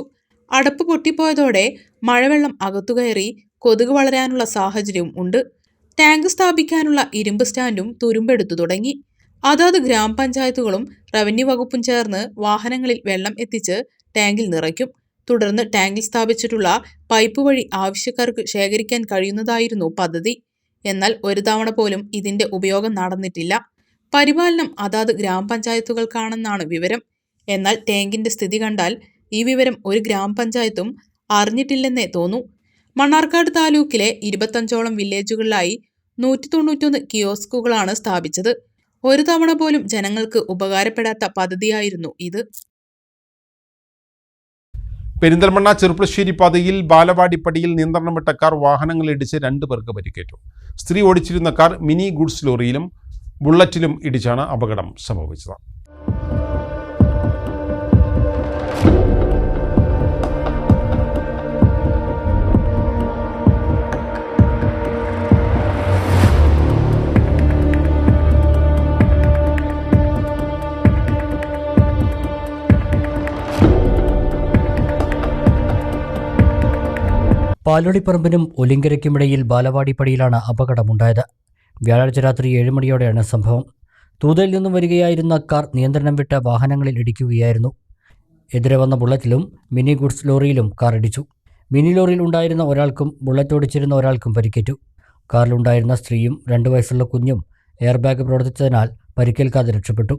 അടപ്പ് പൊട്ടിപ്പോയതോടെ മഴവെള്ളം അകത്തുകയറി കൊതുക് വളരാനുള്ള സാഹചര്യവും ഉണ്ട്. ടാങ്ക് സ്ഥാപിക്കാനുള്ള ഇരുമ്പ് സ്റ്റാൻഡും തുരുമ്പെടുത്തു തുടങ്ങി. അതാത് ഗ്രാമപഞ്ചായത്തുകളും റവന്യൂ വകുപ്പും ചേർന്ന് വാഹനങ്ങളിൽ വെള്ളം എത്തിച്ച് ടാങ്കിൽ നിറയ്ക്കും. തുടർന്ന് ടാങ്കിൽ സ്ഥാപിച്ചിട്ടുള്ള പൈപ്പ് വഴി ആവശ്യക്കാർക്ക് ശേഖരിക്കാൻ കഴിയുന്നതായിരുന്നു പദ്ധതി. എന്നാൽ ഒരു തവണ പോലും ഇതിന്റെ ഉപയോഗം നടന്നിട്ടില്ല. പരിപാലനം അതാത് ഗ്രാമപഞ്ചായത്തുകൾക്കാണെന്നാണ് വിവരം. എന്നാൽ ടാങ്കിന്റെ സ്ഥിതി കണ്ടാൽ ഈ വിവരം ഒരു ഗ്രാമപഞ്ചായത്തും അറിഞ്ഞിട്ടില്ലെന്നേ തോന്നൂ. മണ്ണാർക്കാട് താലൂക്കിലെ 25ഓളം വില്ലേജുകളിലായി 191 കിയോസ്കുകളാണ് സ്ഥാപിച്ചത്. ഒരു തവണ പോലും ജനങ്ങൾക്ക് ഉപകാരപ്പെടാത്ത പദ്ധതിയായിരുന്നു ഇത്. പെരിന്തൽമണ്ണ ചെറുപ്പശ്ശേരി പാതയിൽ ബാലവാടിപ്പടിയിൽ നിയന്ത്രണം വിട്ട കാർ വാഹനങ്ങളിടിച്ച് 2 പേർക്ക് പരിക്കേറ്റു. സ്ത്രീ ഓടിച്ചിരുന്ന കാർ മിനി ഗുഡ്സ് ലോറിയിലും ബുള്ളറ്റിലും ഇടിച്ചാണ് അപകടം സംഭവിച്ചത്. പാലോടിപ്പറമ്പിനും ഒലിങ്കരയ്ക്കുമിടയിൽ ബാലവാടിപ്പടിയിലാണ് അപകടമുണ്ടായത്. വ്യാഴാഴ്ച രാത്രി 7 മണിയോടെയാണ് സംഭവം. തൂതയിൽ നിന്നും വരികയായിരുന്ന കാർ നിയന്ത്രണം വിട്ട വാഹനങ്ങളിൽ ഇടിക്കുകയായിരുന്നു. എതിരെ വന്ന ബുള്ളറ്റിലും മിനി ഗുഡ്സ് ലോറിയിലും കാർ ഇടിച്ചു. മിനി ലോറിയിൽ ഉണ്ടായിരുന്ന ഒരാൾക്കും ബുള്ളറ്റ് ഓടിച്ചിരുന്ന ഒരാൾക്കും പരിക്കേറ്റു. കാറിലുണ്ടായിരുന്ന സ്ത്രീയും 2 വയസ്സുള്ള കുഞ്ഞും എയർ ബാഗ് പ്രവർത്തിച്ചതിനാൽ പരിക്കേൽക്കാതെ രക്ഷപ്പെട്ടു.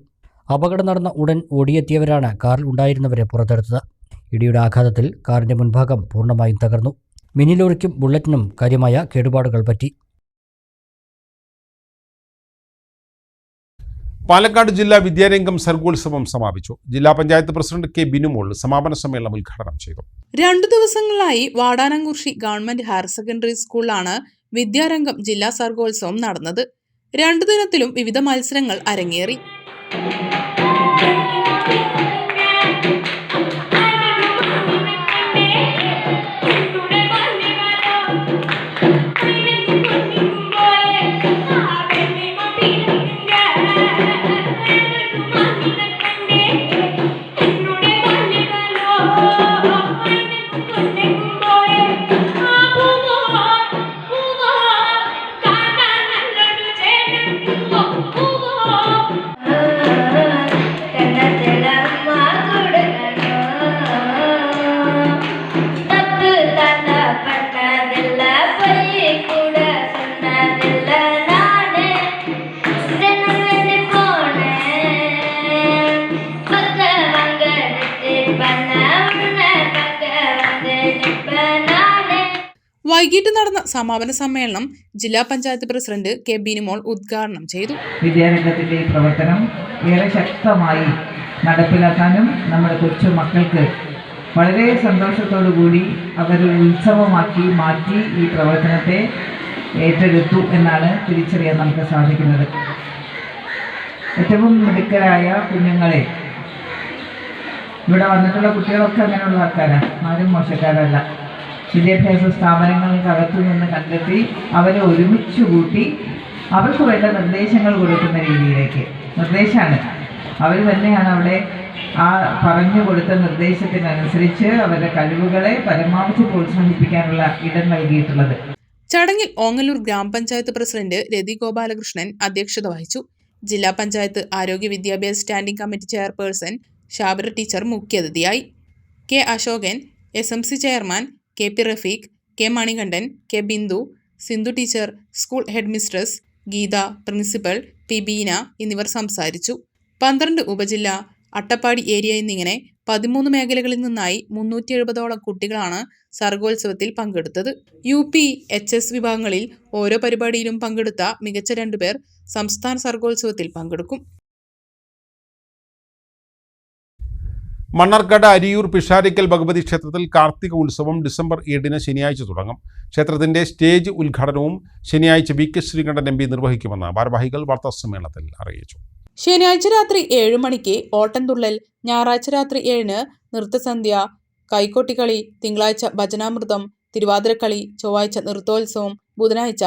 അപകടം നടന്ന ഉടൻ ഓടിയെത്തിയവരാണ് കാറിൽ ഉണ്ടായിരുന്നവരെ പുറത്തെടുത്തത്. ഇടിയുടെ ആഘാതത്തിൽ കാറിന്റെ മുൻഭാഗം പൂർണ്ണമായും തകർന്നു. മിനി ലോറിക്കും ബുള്ളറ്റിനും കാര്യമായ കേടുപാടുകൾ പറ്റി. പാലക്കാട് ജില്ലാ വിദ്യാരംഗം സർഗോത്സവം സമാപിച്ചു. ജില്ലാ പഞ്ചായത്ത് പ്രസിഡന്റ് കെ ബിനുമോൾ സമാപന സമ്മേളനം ഉദ്ഘാടനം ചെയ്തു. 2 ദിവസങ്ങളായി വാടാനംകുറിശി ഗവൺമെന്റ് ഹയർ സെക്കൻഡറി സ്കൂളിലാണ് വിദ്യാരംഗം ജില്ലാ സർഗോത്സവം നടന്നത്. 2 ദിനത്തിലും വിവിധ മത്സരങ്ങൾ അരങ്ങേറി. വൈകിട്ട് നടന്ന സമാപന സമ്മേളനം ജില്ലാ പഞ്ചായത്ത് പ്രസിഡന്റ് കെ ബിനുമോൾ ഉദ്ഘാടനം ചെയ്തു. വിദ്യാരംഗത്തിന്റെ ഈ പ്രവർത്തനം ഏറെ ശക്തമായി നടപ്പിലാക്കാനും നമ്മുടെ കൊച്ചു മക്കൾക്ക് വളരെ സന്തോഷത്തോടു കൂടി അവർ ഉത്സവമാക്കി മാറ്റി ഈ പ്രവർത്തനത്തെ ഏറ്റെടുത്തു എന്നാണ് തിരിച്ചറിയാൻ നമുക്ക് സാധിക്കുന്നത്. ഏറ്റവും മിടുക്കരായ കുഞ്ഞുങ്ങളെ, ഇവിടെ വന്നിട്ടുള്ള കുട്ടികളൊക്കെ അങ്ങനെയുള്ള ആൾക്കാരാണ്, ആരും മോശക്കാരല്ല. വിദ്യാഭ്യാസ സ്ഥാപനങ്ങൾക്കകത്തു നിന്ന് കണ്ടെത്തി അവരെ ഒരുമിച്ച് കൂട്ടി അവർക്ക് വേണ്ട നിർദ്ദേശങ്ങൾ കൊടുക്കുന്ന രീതിയിലേക്ക്, നിർദ്ദേശമാണ് അവർ തന്നെയാണ് അവിടെ ആ പറഞ്ഞു കൊടുത്ത നിർദ്ദേശത്തിനനുസരിച്ച് അവരുടെ കഴിവുകളെ പരമാവധി പ്രോത്സാഹിപ്പിക്കാനുള്ള ഇടം നൽകിയിട്ടുള്ളത്. ചടങ്ങിൽ ഓങ്ങല്ലൂർ ഗ്രാമപഞ്ചായത്ത് പ്രസിഡന്റ് രതി ഗോപാലകൃഷ്ണൻ അധ്യക്ഷത വഹിച്ചു. ജില്ലാ പഞ്ചായത്ത് ആരോഗ്യ വിദ്യാഭ്യാസ standing committee chairperson Shabira teacher മുഖ്യാതിഥിയായി. K Ashokan, SMC chairman KP Rafeeq, K Manikandan, K Bindu, Sindhu teacher, school head mistress Geetha, principal P Beena എന്നിവർ സംസാരിച്ചു. 12 ഉപജില്ല, അട്ടപ്പാടി ഏരിയ എന്നിങ്ങനെ 13 മേഖലകളിൽ നിന്നായി 370ഓളം കുട്ടികളാണ് സർഗോത്സവത്തിൽ പങ്കെടുത്തത്. UP, HS വിഭാഗങ്ങളിൽ ഓരോ പരിപാടിയിലും പങ്കെടുത്ത മികച്ച 2 പേർ സംസ്ഥാന സർഗോത്സവത്തിൽ പങ്കെടുക്കും. മണ്ണാർക്കാട് അരിയൂർ പിഷാരിക്കൽ ഭഗവതി ക്ഷേത്രത്തിൽ കാർത്തിക ഉത്സവം ഡിസംബർ 7 ശനിയാഴ്ച തുടങ്ങും. ക്ഷേത്രത്തിന്റെ സ്റ്റേജ് ഉദ്ഘാടനവും ശനിയാഴ്ച VK ശ്രീകണ്ഠൻ MP നിർവഹിക്കുമെന്ന് ഭാരവാഹികൾ വാർത്താസമ്മേളനത്തിൽ അറിയിച്ചു. ശനിയാഴ്ച രാത്രി 7 മണിക്ക് ഓട്ടൻതുള്ളൽ, ഞായറാഴ്ച രാത്രി 7 നൃത്തസന്ധ്യ, കൈകൊട്ടിക്കളി, തിങ്കളാഴ്ച ഭജനാമൃതം, തിരുവാതിരക്കളി, ചൊവ്വാഴ്ച നൃത്തോത്സവം, ബുധനാഴ്ച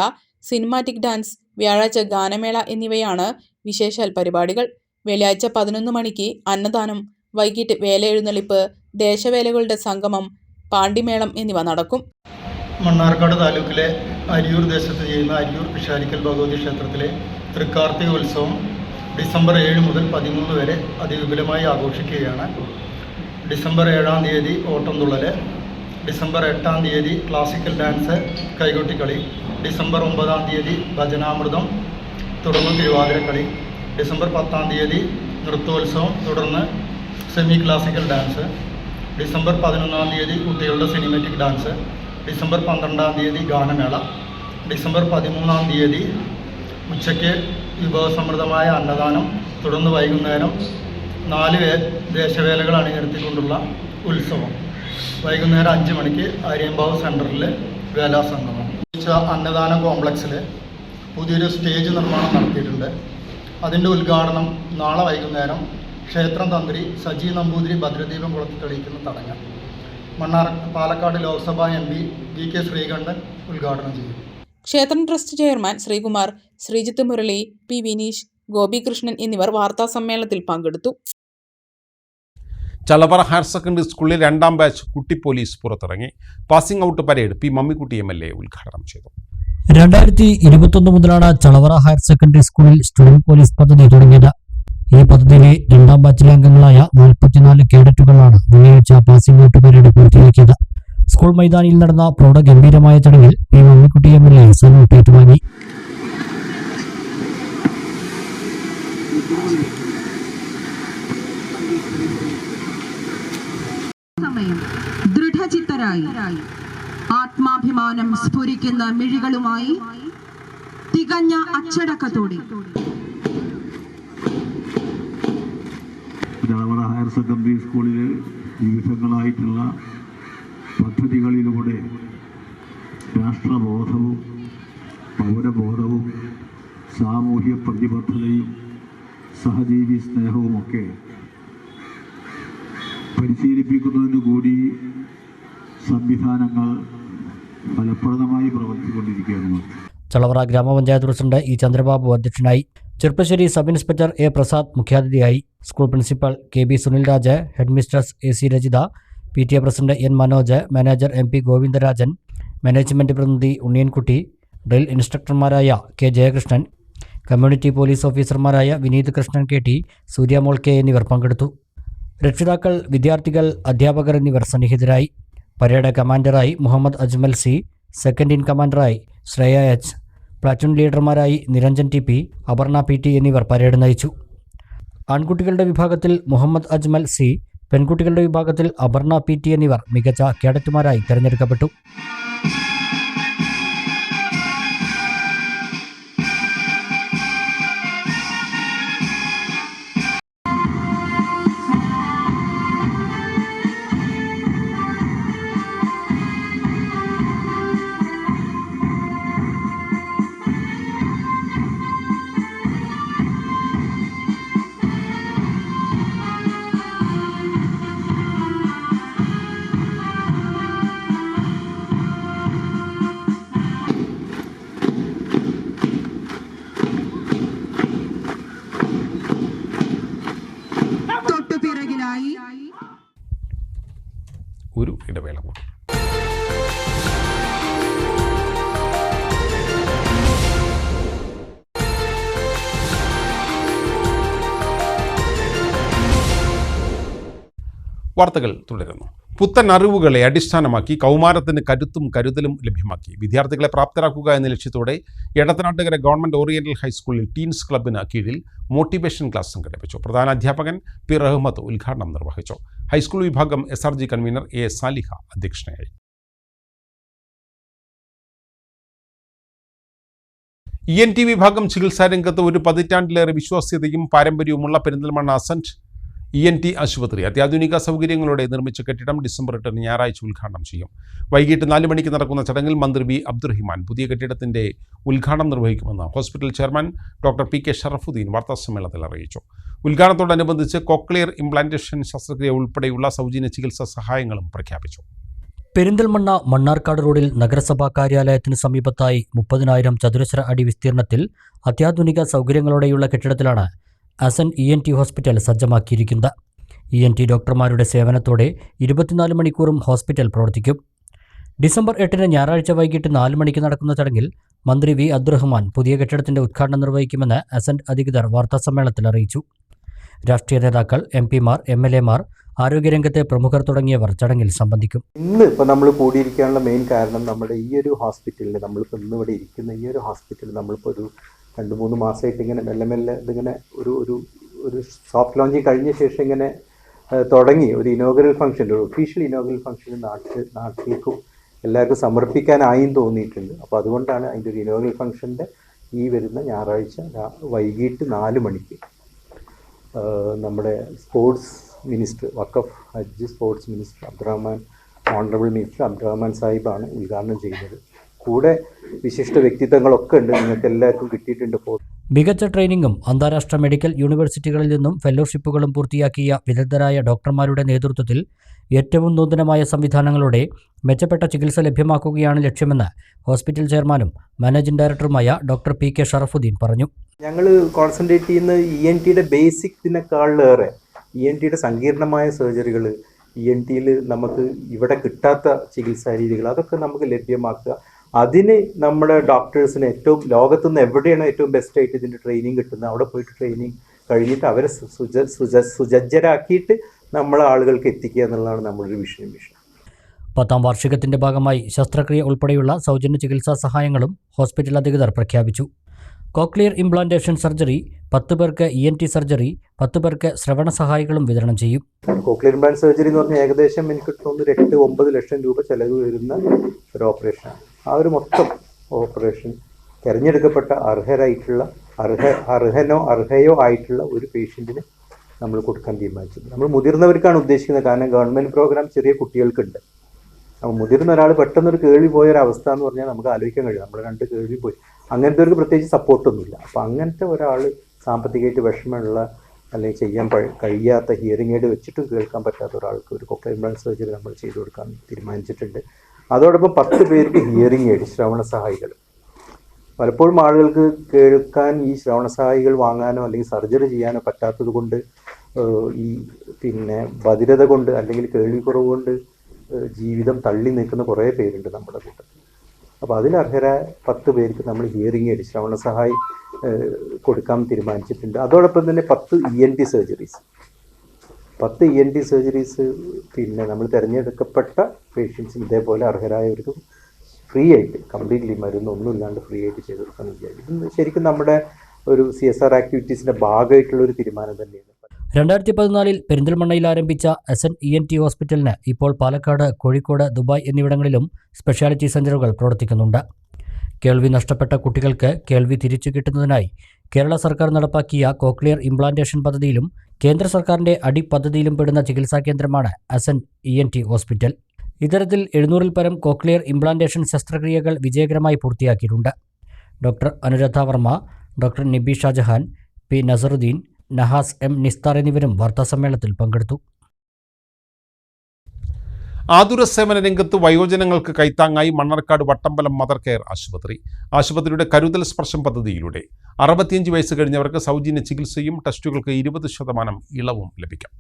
സിനിമാറ്റിക് ഡാൻസ്, വ്യാഴാഴ്ച ഗാനമേള എന്നിവയാണ് വിശേഷാൽ പരിപാടികൾ. വെള്ളിയാഴ്ച 11 മണിക്ക് അന്നദാനം, വൈകിട്ട് വേലയെഴുന്നള്ളിപ്പ്, ദേശവേലകളുടെ സംഗമം, പാണ്ടിമേളം എന്നിവ നടക്കും. മണ്ണാർക്കാട് താലൂക്കിലെ അരിയൂർ ദേശത്ത് ചെയ്യുന്ന അരിയൂർ പിഷാരിക്കൽ ഭഗവതി ക്ഷേത്രത്തിലെ തൃക്കാർത്തിക ഉത്സവം ഡിസംബർ 7 മുതൽ 13 വരെ അതിവിപുലമായി ആഘോഷിക്കുകയാണ്. ഡിസംബർ 7-ാം തീയതി ഓട്ടംതുള്ളൽ, ഡിസംബർ 8-ാം തീയതി ക്ലാസിക്കൽ ഡാൻസ്, കൈകൊട്ടിക്കളി, ഡിസംബർ 9-ാം തീയതി ഭജനാമൃതം, തുടർന്ന് തിരുവാതിരക്കളി, ഡിസംബർ 10-ാം തീയതി നൃത്തോത്സവം, തുടർന്ന് സെമി ക്ലാസിക്കൽ ഡാൻസ്, ഡിസംബർ 11-ാം തീയതി കുട്ടികളുടെ സിനിമാറ്റിക് ഡാൻസ്, ഡിസംബർ 12-ാം തീയതി ഗാനമേള, ഡിസംബർ 13-ാം തീയതി ഉച്ചയ്ക്ക് വിഭവസമൃദ്ധമായ അന്നദാനം, തുടർന്ന് വൈകുന്നേരം 4 ദേശവേലകൾ അണിനിരത്തിക്കൊണ്ടുള്ള ഉത്സവം. വൈകുന്നേരം 5 മണിക്ക് ആര്യമ്പാവ് സെൻറ്ററിൽ വേലാസംഗമം. അന്നദാന കോംപ്ലക്സിൽ പുതിയൊരു സ്റ്റേജ് നിർമ്മാണം നടത്തിയിട്ടുണ്ട്. അതിൻ്റെ ഉദ്ഘാടനം നാളെ വൈകുന്നേരം ക്ഷേത്രം തന്ത്രി സജി നമ്പൂതിരി ഭദ്രദീപം കൊളുത്തി തെളിയിക്കുന്ന തടങ്ങൽ പാലക്കാട് ലോക്സഭാ MP VK ശ്രീകണ്ഠൻ ഉദ്ഘാടനം ചെയ്യും. ക്ഷേത്രം trust chairman Sreekumar, Sreejith Murali, P Vineesh, Gopikrishnan എന്നിവർ വാർത്താസമ്മേളനത്തിൽ പങ്കെടുത്തു. ചളവറ ഹയർ സെക്കൻഡറി സ്കൂളിൽ 2ാം ബാച്ച് കുട്ടി പോലീസ് പുറത്തിറങ്ങി. Passing out parade P Mammikutty MLA ഉദ്ഘാടനം ചെയ്തു. 2021 മുതലാണ് ചളവറ ഹയർ സെക്കൻഡറി സ്കൂളിൽ സ്റ്റുഡന്റ് പോലീസ് പദ്ധതി തുടങ്ങിയത്. ഈ പദ്ധതിയിലെ 2ാം ബാച്ചിലെ അംഗങ്ങളായ 44 കേഡറ്റുകളാണ് വെള്ളിയാഴ്ച പാസിംഗ് ഔട്ട് പരേഡ് പൂർത്തിയാക്കിയത്. സ്കൂൾ മൈതാനിയിൽ നടന്ന പ്രൗഢഗംഭീരമായ ചടങ്ങിൽ P മമ്മിക്കുട്ടി MLA സല്യൂട്ട് ഏറ്റുവാങ്ങി. ദൃഢചിത്തരായി ആത്മാഭിമാനം സ്ഫുരിക്കുന്ന മിഴികളുമായി തികഞ്ഞ അച്ചടക്കത്തോടെ ചളവറ ഹയർ സെക്കൻഡറി സ്കൂളിലെ വിവിധങ്ങളായിട്ടുള്ള പദ്ധതികളിലൂടെ രാഷ്ട്രബോധവും പൗരബോധവും സാമൂഹ്യ പ്രതിബദ്ധതയും സഹജീവി സ്നേഹവുമൊക്കെ പരിശീലിപ്പിക്കുന്നതിന് കൂടി സംവിധാനങ്ങൾ ഫലപ്രദമായി പ്രവർത്തിച്ചുകൊണ്ടിരിക്കുകയാണ്. ചളവറ ഗ്രാമപഞ്ചായത്ത് പ്രസിഡന്റ് E ചന്ദ്രബാബു അധ്യക്ഷനായി. Cherpassery sub inspector A Prasad മുഖ്യാതിഥിയായി. School principal KB Sunilraj, head mistress AC Rajitha, PTA president N Manoj, manager MP Govindarajan, management പ്രതിനിധി ഉണ്ണിയൻകുട്ടി, ഡ്രിൽ ഇൻസ്ട്രക്ടർമാരായ K ജയകൃഷ്ണൻ, കമ്മ്യൂണിറ്റി പോലീസ് ഓഫീസർമാരായ വിനീത് കൃഷ്ണൻ KT, സൂര്യമോൾ K എന്നിവർ പങ്കെടുത്തു. രക്ഷിതാക്കൾ, വിദ്യാർത്ഥികൾ, അധ്യാപകർ എന്നിവർ സന്നിഹിതരായി. പരേഡ് കമാൻഡറായി Muhammad Ajmal C, second in കമാൻഡറായി ശ്രേയ H, പ്ലാറ്റൂൺ ലീഡർമാരായി നിരഞ്ജൻ TP, അപർണ PT എന്നിവർ പരേഡ് നയിച്ചു. ആൺകുട്ടികളുടെ വിഭാഗത്തിൽ മുഹമ്മദ് അജ്മൽ C, പെൺകുട്ടികളുടെ വിഭാഗത്തിൽ അപർണ PT എന്നിവർ മികച്ച കേഡറ്റുമാരായി തെരഞ്ഞെടുക്കപ്പെട്ടു. ഒരു ഇടവേള കൂടി. വാർത്തകൾ തുടരുന്നു. പുത്തൻ അറിവുകളെ അടിസ്ഥാനമാക്കി കൗമാരത്തിന് കരുത്തും കരുതലും ലഭ്യമാക്കി വിദ്യാർത്ഥികളെ പ്രാപ്തരാക്കുക എന്ന ലക്ഷ്യത്തോടെ എടത്തനാട്ടുകര ഗവൺമെൻറ് ഓറിയന്റൽ ഹൈസ്കൂളിൽ ടീൻസ് ക്ലബിന് കീഴിൽ മോട്ടിവേഷൻ ക്ലാസ് സംഘടിപ്പിച്ചു. പ്രധാന അധ്യാപകൻ പി റഹ്മത്ത് ഉദ്ഘാടനം നിർവഹിച്ചു. ഹൈസ്കൂൾ വിഭാഗം SRG കൺവീനർ A സാലിഹ അധ്യക്ഷനായി. ENT വിഭാഗം ചികിത്സാരംഗത്ത് ഒരു പതിറ്റാണ്ടിലേറെ വിശ്വാസ്യതയും പാരമ്പര്യവുമുള്ള പെരിന്തൽമണ്ണ അസന്റ് ENT ആശുപത്രി അത്യാധുനിക സൗകര്യങ്ങളോടെ നിർമ്മിച്ച കെട്ടിടം ഡിസംബർ 8 ഞായറാഴ്ച ഉദ്ഘാടനം ചെയ്യും. വൈകിട്ട് 4 മണിക്ക് നടക്കുന്ന ചടങ്ങിൽ മന്ത്രി V അബ്ദുറഹിമാൻ പുതിയ കെട്ടിടത്തിന്റെ ഉദ്ഘാടനം നിർവഹിക്കുമെന്ന് hospital chairman doctor PK Sharafuddin വാർത്താസമ്മേളനത്തിൽ അറിയിച്ചു. ഉദ്ഘാടനത്തോടനുബന്ധിച്ച് കോക്ലിയർ ഇംപ്ലാന്റേഷൻ ശസ്ത്രക്രിയ ഉൾപ്പെടെയുള്ള സൗജന്യ ചികിത്സാ സഹായങ്ങളും പ്രഖ്യാപിച്ചു. പെരിന്തൽമണ്ണ മണ്ണാർക്കാട് റോഡിൽ നഗരസഭാ കാര്യാലയത്തിന് സമീപത്തായി 30,000 ചതുരശ്ര അടി വിസ്തീർണത്തിൽ അത്യാധുനിക സൗകര്യങ്ങളോടെയുള്ള കെട്ടിടത്തിലാണ് അസന്റ് ENT ഹോസ്പിറ്റൽ സജ്ജമാക്കിയിരിക്കുന്നത്. ENT ഡോക്ടർമാരുടെ സേവനത്തോടെ 24 മണിക്കൂറും ഹോസ്പിറ്റൽ പ്രവർത്തിക്കും. ഡിസംബർ 8 ഞായറാഴ്ച വൈകിട്ട് 4 മണിക്ക് നടക്കുന്ന ചടങ്ങിൽ മന്ത്രി V അബ്ദുറഹ്മാൻ പുതിയ കെട്ടിടത്തിന്റെ ഉദ്ഘാടനം നിർവഹിക്കുമെന്ന് അസന്റ് അധികൃതർ വാർത്താസമ്മേളനത്തിൽ അറിയിച്ചു. രാഷ്ട്രീയ നേതാക്കൾ, MP-മാർ, MLA-മാർ, ആരോഗ്യരംഗത്തെ പ്രമുഖർ തുടങ്ങിയവർ ചടങ്ങിൽ സംബന്ധിക്കും. ഇന്ന് ഇപ്പോൾ നമ്മൾ കൂടിയിരിക്കാനുള്ള മെയിൻ കാരണം നമ്മുടെ ഈ ഒരു ഹോസ്പിറ്റലിൽ നമ്മളിപ്പോൾ ഇന്ന് ഇവിടെ ഇരിക്കുന്ന ഈ ഒരു ഹോസ്പിറ്റലിൽ നമ്മളിപ്പോൾ ഒരു 2-3 മാസമായിട്ട് ഇങ്ങനെ മെല്ലെ ഇതിങ്ങനെ ഒരു സോഫ്റ്റ് ലോഞ്ചിങ് കഴിഞ്ഞ ശേഷം ഇങ്ങനെ തുടങ്ങി ഒരു ഇനോഗ്രൽ ഫംഗ്ഷൻ, ഒരു ഒഫീഷ്യൽ ഇനോഗ്രൽ ഫംഗ്ഷൻ നാട്ടിലേക്കും എല്ലാവർക്കും സമർപ്പിക്കാനായും തോന്നിയിട്ടുണ്ട്. അപ്പോൾ അതുകൊണ്ടാണ് അതിൻ്റെ ഒരു ഇനോഗ്രൽ ഫംഗ്ഷൻ്റെ ഈ വരുന്ന ഞായറാഴ്ച വൈകിട്ട് 4 മണിക്ക് നമ്മുടെ സ്പോർട്സ് മിനിസ്റ്റർ, വഖഫ് ഹജ്ജ് sports minister honourable minister Abdurahman സാഹിബാണ് ഉദ്ഘാടനം ചെയ്യുന്നത്. കൂടെ വിശിഷ്ട വ്യക്തിത്വങ്ങളൊക്കെ ഉണ്ട്, നിങ്ങൾക്ക് എല്ലാവർക്കും കിട്ടിയിട്ടുണ്ട്. മികച്ച ട്രെയിനിങ്ങും അന്താരാഷ്ട്ര മെഡിക്കൽ യൂണിവേഴ്സിറ്റികളിൽ നിന്നും ഫെലോഷിപ്പുകളും പൂർത്തിയാക്കിയ വിദഗ്ധരായ ഡോക്ടർമാരുടെ നേതൃത്വത്തിൽ ഏറ്റവും നൂതനമായ സംവിധാനങ്ങളോടെ മെച്ചപ്പെട്ട ചികിത്സ ലഭ്യമാക്കുകയാണ് ലക്ഷ്യമെന്ന് ഹോസ്പിറ്റൽ ചെയർമാനും മാനേജിംഗ് ഡയറക്ടറുമായ ഡോക്ടർ PK ഷറഫുദ്ദീൻ പറഞ്ഞു. ഞങ്ങൾ കോൺസെൻട്രേറ്റ് ചെയ്യുന്ന ENTയുടെ ബേസിക്കിനെക്കാളിലേറെ ENTയുടെ സങ്കീർണമായ സർജറികൾ, ENTയിൽ നമുക്ക് ഇവിടെ കിട്ടാത്ത ചികിത്സാ രീതികൾ അതൊക്കെ നമുക്ക് ലഭ്യമാക്കുക. അതിന് നമ്മുടെ ഡോക്ടേഴ്സിന് ലോകത്തുനിന്ന് എവിടെയാണ് ഏറ്റവും ബെസ്റ്റായിട്ട് ഇതിൻ്റെ ട്രെയിനിങ് കിട്ടുന്നത് അവിടെ പോയിട്ട് ട്രെയിനിങ് കഴിഞ്ഞിട്ട് അവരെ സുസജ്ജരാക്കിയിട്ട് നമ്മളെ ആളുകൾക്ക് എത്തിക്കുക എന്നുള്ളതാണ് നമ്മുടെ മിഷൻ. 10ാം വാർഷികത്തിന്റെ ഭാഗമായി ശസ്ത്രക്രിയ ഉൾപ്പെടെയുള്ള സൗജന്യ ചികിത്സാ സഹായങ്ങളും ഹോസ്പിറ്റൽ അധികൃതർ പ്രഖ്യാപിച്ചു. കോക്ലിയർ ഇംപ്ലാന്റേഷൻ സർജറി 10 പേർക്ക്, ENT സർജറി 10 പേർക്ക്, ശ്രവണ സഹായികളും വിതരണം ചെയ്യും. കോക്ലിയർ ഇംപ്ലാന്റ് സർജറി എന്ന് പറഞ്ഞാൽ ഏകദേശം എനിക്ക് തോന്നുന്നു 8-9 ലക്ഷം രൂപ ചെലവ് വരുന്ന ഒരു ഓപ്പറേഷനാണ്. ആ ഒരു മൊത്തം ഓപ്പറേഷൻ തിരഞ്ഞെടുക്കപ്പെട്ട അർഹയോ ആയിട്ടുള്ള ഒരു പേഷ്യൻറ്റിന് നമ്മൾ കൊടുക്കാൻ തീരുമാനിച്ചത്. നമ്മൾ മുതിർന്നവർക്കാണ് ഉദ്ദേശിക്കുന്നത്, കാരണം ഗവൺമെൻറ് പ്രോഗ്രാം ചെറിയ കുട്ടികൾക്കുണ്ട്. അപ്പോൾ മുതിർന്ന ഒരാൾ പെട്ടെന്നൊരു കേൾവി പോയൊരവസ്ഥ എന്ന് പറഞ്ഞാൽ നമുക്ക് ആലോചിക്കാൻ കഴിയും. നമ്മൾ 2 കേൾവി പോയി, അങ്ങനത്തെ ഒരു പ്രത്യേകിച്ച് സപ്പോർട്ടൊന്നുമില്ല. അപ്പോൾ അങ്ങനത്തെ ഒരാൾ സാമ്പത്തികമായിട്ട് വിഷമമുള്ള അല്ലെങ്കിൽ ചെയ്യാൻ കഴിയാത്ത ഹിയറിംഗ് എയ്ഡ് വെച്ചിട്ടും കേൾക്കാൻ പറ്റാത്ത ഒരാൾക്ക് ഒരു കോക്ലിയർ ഇംപ്ലാന്റ് സർജറി നമ്മൾ ചെയ്തു കൊടുക്കാൻ തീരുമാനിച്ചിട്ടുണ്ട്. അതോടൊപ്പം 10 പേർക്ക് ഹിയറിംഗ് എയ്ഡ്, ശ്രവണ സഹായികൾ. പലപ്പോഴും ആളുകൾക്ക് കേൾക്കാൻ ഈ ശ്രവണ സഹായികൾ വാങ്ങാനോ അല്ലെങ്കിൽ സർജറി ചെയ്യാനോ പറ്റാത്തത് കൊണ്ട് ഈ ബധിരത കൊണ്ട് അല്ലെങ്കിൽ കേൾവിക്കുറവ് കൊണ്ട് ജീവിതം തള്ളി നിൽക്കുന്ന കുറേ പേരുണ്ട് നമ്മുടെ കൂട്ടത്തിൽ. അപ്പോൾ അതിലർഹരായ 10 പേർക്ക് നമ്മൾ ഹിയറിംഗ് എയ്ഡ്, ശ്രവണ സഹായി കൊടുക്കാൻ തീരുമാനിച്ചിട്ടുണ്ട്. അതോടൊപ്പം തന്നെ 10 ENT സർജറീസ് 10 ENT സർജറീസ് നമ്മൾ തിരഞ്ഞെടുക്കപ്പെട്ട പേഷ്യൻസിന് ഇതേപോലെ അർഹരായവർക്ക് ഫ്രീ ആയിട്ട് കംപ്ലീറ്റ്ലി മരുന്നൊന്നുമില്ലാണ്ട് ഫ്രീ ആയിട്ട് ചെയ്ത് കൊടുക്കാമെന്ന് വിചാരിക്കും. ഇത് ശരിക്കും നമ്മുടെ ഒരു CSR ആക്ടിവിറ്റീസിൻ്റെ ഭാഗമായിട്ടുള്ളൊരു തീരുമാനം തന്നെയാണ്. 2014 പെരിന്തൽമണ്ണയിൽ ആരംഭിച്ച അസന്റ് ENT ഹോസ്പിറ്റലിന് ഇപ്പോൾ പാലക്കാട്, കോഴിക്കോട്, ദുബായ് എന്നിവിടങ്ങളിലും സ്പെഷ്യാലിറ്റി സെൻ്ററുകൾ പ്രവർത്തിക്കുന്നുണ്ട്. കേൾവി നഷ്ടപ്പെട്ട കുട്ടികൾക്ക് കേൾവി തിരിച്ചു കിട്ടുന്നതിനായി കേരള സർക്കാർ നടപ്പാക്കിയ കോക്ലിയർ ഇംപ്ലാന്റേഷൻ പദ്ധതിയിലും കേന്ദ്ര സർക്കാരിൻ്റെ അടി പദ്ധതിയിലും പെടുന്ന ചികിത്സാ കേന്ദ്രമാണ് അസന്റ് ENT ഹോസ്പിറ്റൽ. ഇത്തരത്തിൽ 700-ൽ പരം കോക്ലിയർ ഇംപ്ലാന്റേഷൻ ശസ്ത്രക്രിയകൾ വിജയകരമായി പൂർത്തിയാക്കിയിട്ടുണ്ട്. Doctor Anuradha Varma, doctor Nibi Shah Jahan, P Nasaruddin, Nahas M Nisthar എന്നിവരും വാർത്താസമ്മേളനത്തിൽ പങ്കെടുത്തു. ആതുര സേവന രംഗത്ത് വയോജനങ്ങൾക്ക് കൈത്താങ്ങായി മണ്ണാർക്കാട് വട്ടമ്പലം മദർ കെയർ ആശുപത്രി. ആശുപത്രിയുടെ കരുതൽ സ്പർശം പദ്ധതിയിലൂടെ 65 വയസ്സ് കഴിഞ്ഞവർക്ക് സൗജന്യ ചികിത്സയും ടെസ്റ്റുകൾക്ക് 20% ഇളവും ലഭിക്കും.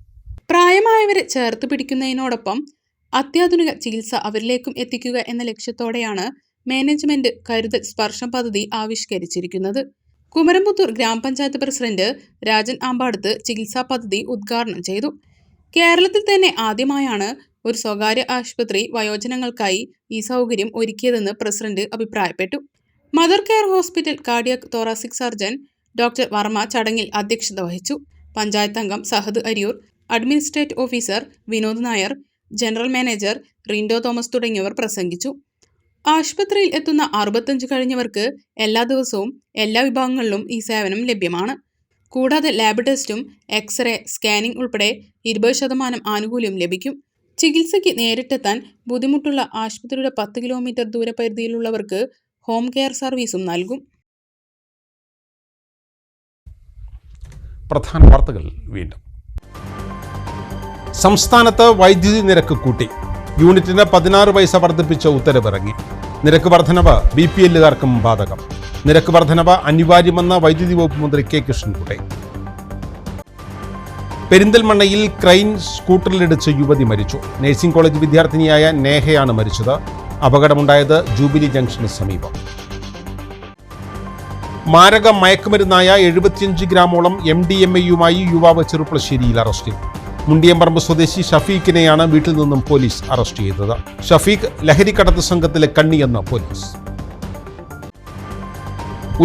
പ്രായമായവരെ ചേർത്ത് പിടിക്കുന്നതിനോടൊപ്പം അത്യാധുനിക ചികിത്സ അവരിലേക്കും എത്തിക്കുക എന്ന ലക്ഷ്യത്തോടെയാണ് മാനേജ്മെന്റ് കരുതൽ സ്പർശം പദ്ധതി ആവിഷ്കരിച്ചിരിക്കുന്നത്. കുമരംപുത്തൂർ ഗ്രാമപഞ്ചായത്ത് പ്രസിഡന്റ് രാജൻ ആമ്പാടത്ത് ചികിത്സാ പദ്ധതി ഉദ്ഘാടനം ചെയ്തു. കേരളത്തിൽ തന്നെ ആദ്യമായാണ് ഒരു സ്വകാര്യ ആശുപത്രി വയോജനങ്ങൾക്കായി ഈ സൗകര്യം ഒരുക്കിയതെന്ന് പ്രസിഡന്റ് അഭിപ്രായപ്പെട്ടു. Mother care hospital cardiac thoracic surgeon doctor Varma ചടങ്ങിൽ അധ്യക്ഷത വഹിച്ചു. പഞ്ചായത്ത് അംഗം Sahad Ariyur, administrative officer Vinod Nair, general manager Rindo Thomas തുടങ്ങിയവർ പ്രസംഗിച്ചു. ആശുപത്രിയിൽ എത്തുന്ന 65 കഴിഞ്ഞവർക്ക് എല്ലാ ദിവസവും എല്ലാ വിഭാഗങ്ങളിലും ഈ സേവനം ലഭ്യമാണ്. കൂടാതെ ലാബ് ടെസ്റ്റും എക്സ്റേ, സ്കാനിംഗ് ഉൾപ്പെടെ 20% ആനുകൂല്യം ലഭിക്കും. ചികിത്സയ്ക്ക് നേരിട്ടെത്താൻ ബുദ്ധിമുട്ടുള്ള ആശുപത്രിയുടെ 10 കിലോമീറ്റർ ദൂരപരിധിയിലുള്ളവർക്ക് ഹോം കെയർ സർവീസും നൽകും. പ്രധാന വാർത്തകൾ വീണ്ടും. സംസ്ഥാനത്ത് വൈദ്യുതി നിരക്ക് കൂട്ടി. യൂണിറ്റിന് 16 പൈസ വർദ്ധിപ്പിച്ച ഉത്തരവിറങ്ങി. നിരക്ക് വർധനവ് BPL-കാർക്കും ബാധകം. നിരക്ക് വർധനവ് അനിവാര്യമെന്ന വൈദ്യുതി വകുപ്പ് മന്ത്രി കെ കൃഷ്ണൻകുട്ടി. പെരിന്തൽമണ്ണയിൽ ക്രെയിൻ സ്കൂട്ടറിലിടിച്ച് യുവതി മരിച്ചു. നഴ്സിംഗ് കോളേജ് വിദ്യാർത്ഥിനിയായ നേഹയാണ് മരിച്ചത്. അപകടമുണ്ടായത് ജൂബിലി ജംഗ്ഷന് സമീപം. മാരക മയക്കുമരുന്നായ 75 ഗ്രാമോളം MDMA-യുമായി യുവാവ് ചെറുപ്പളശ്ശേരിയിൽ അറസ്റ്റിൽ. മുണ്ടിയമ്പറമ്പ് സ്വദേശി ഷഫീഖിനെയാണ് വീട്ടിൽ നിന്നും പോലീസ് അറസ്റ്റ് ചെയ്തത്. ഷഫീഖ് ലഹരിക്കടത്ത് സംഘത്തിലെ കണ്ണിയെന്ന് പോലീസ്.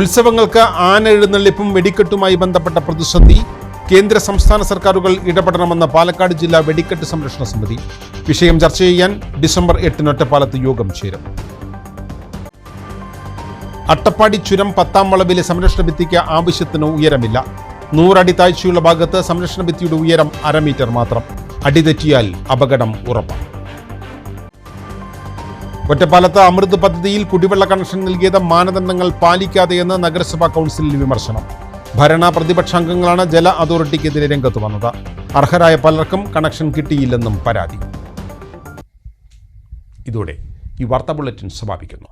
ഉത്സവങ്ങൾക്ക് ആന എഴുന്നള്ളിപ്പും വെടിക്കെട്ടുമായി ബന്ധപ്പെട്ട പ്രതിസന്ധി. കേന്ദ്ര സംസ്ഥാന സർക്കാരുകൾ ഇടപെടണമെന്ന് പാലക്കാട് ജില്ലാ വെടിക്കെട്ട് സംരക്ഷണ സമിതി. വിഷയം ചർച്ച ചെയ്യാൻ ഡിസംബർ 8 ഒറ്റപ്പാലത്ത് യോഗം ചേരും. അട്ടപ്പാടി ചുരം 10-ാം വളവിലെ സംരക്ഷണ ഭിത്തിക്ക് ആവശ്യത്തിന് ഉയരമില്ല. 100 അടി താഴ്ചയുള്ള ഭാഗത്ത് സംരക്ഷണ ഭിത്തിയുടെ ഉയരം 1/2 മീറ്റർ മാത്രം. അടിതെറ്റിയാൽ അപകടം ഉറപ്പാണ്. ഒറ്റപ്പാലത്ത് അമൃത് പദ്ധതിയിൽ കുടിവെള്ള കണക്ഷൻ നൽകിയത് മാനദണ്ഡങ്ങൾ പാലിക്കാതെയെന്ന് നഗരസഭാ കൗൺസിലിൽ വിമർശനം. ഭരണ പ്രതിപക്ഷാംഗങ്ങളാണ് ജല അതോറിറ്റിക്കെതിരെ രംഗത്ത് വന്നത്. അർഹരായ പലർക്കും കണക്ഷൻ കിട്ടിയില്ലെന്നും പരാതി. ഇതോടെ ഈ വാർത്താ ബുള്ളറ്റിൻ സമാപിക്കുന്നു.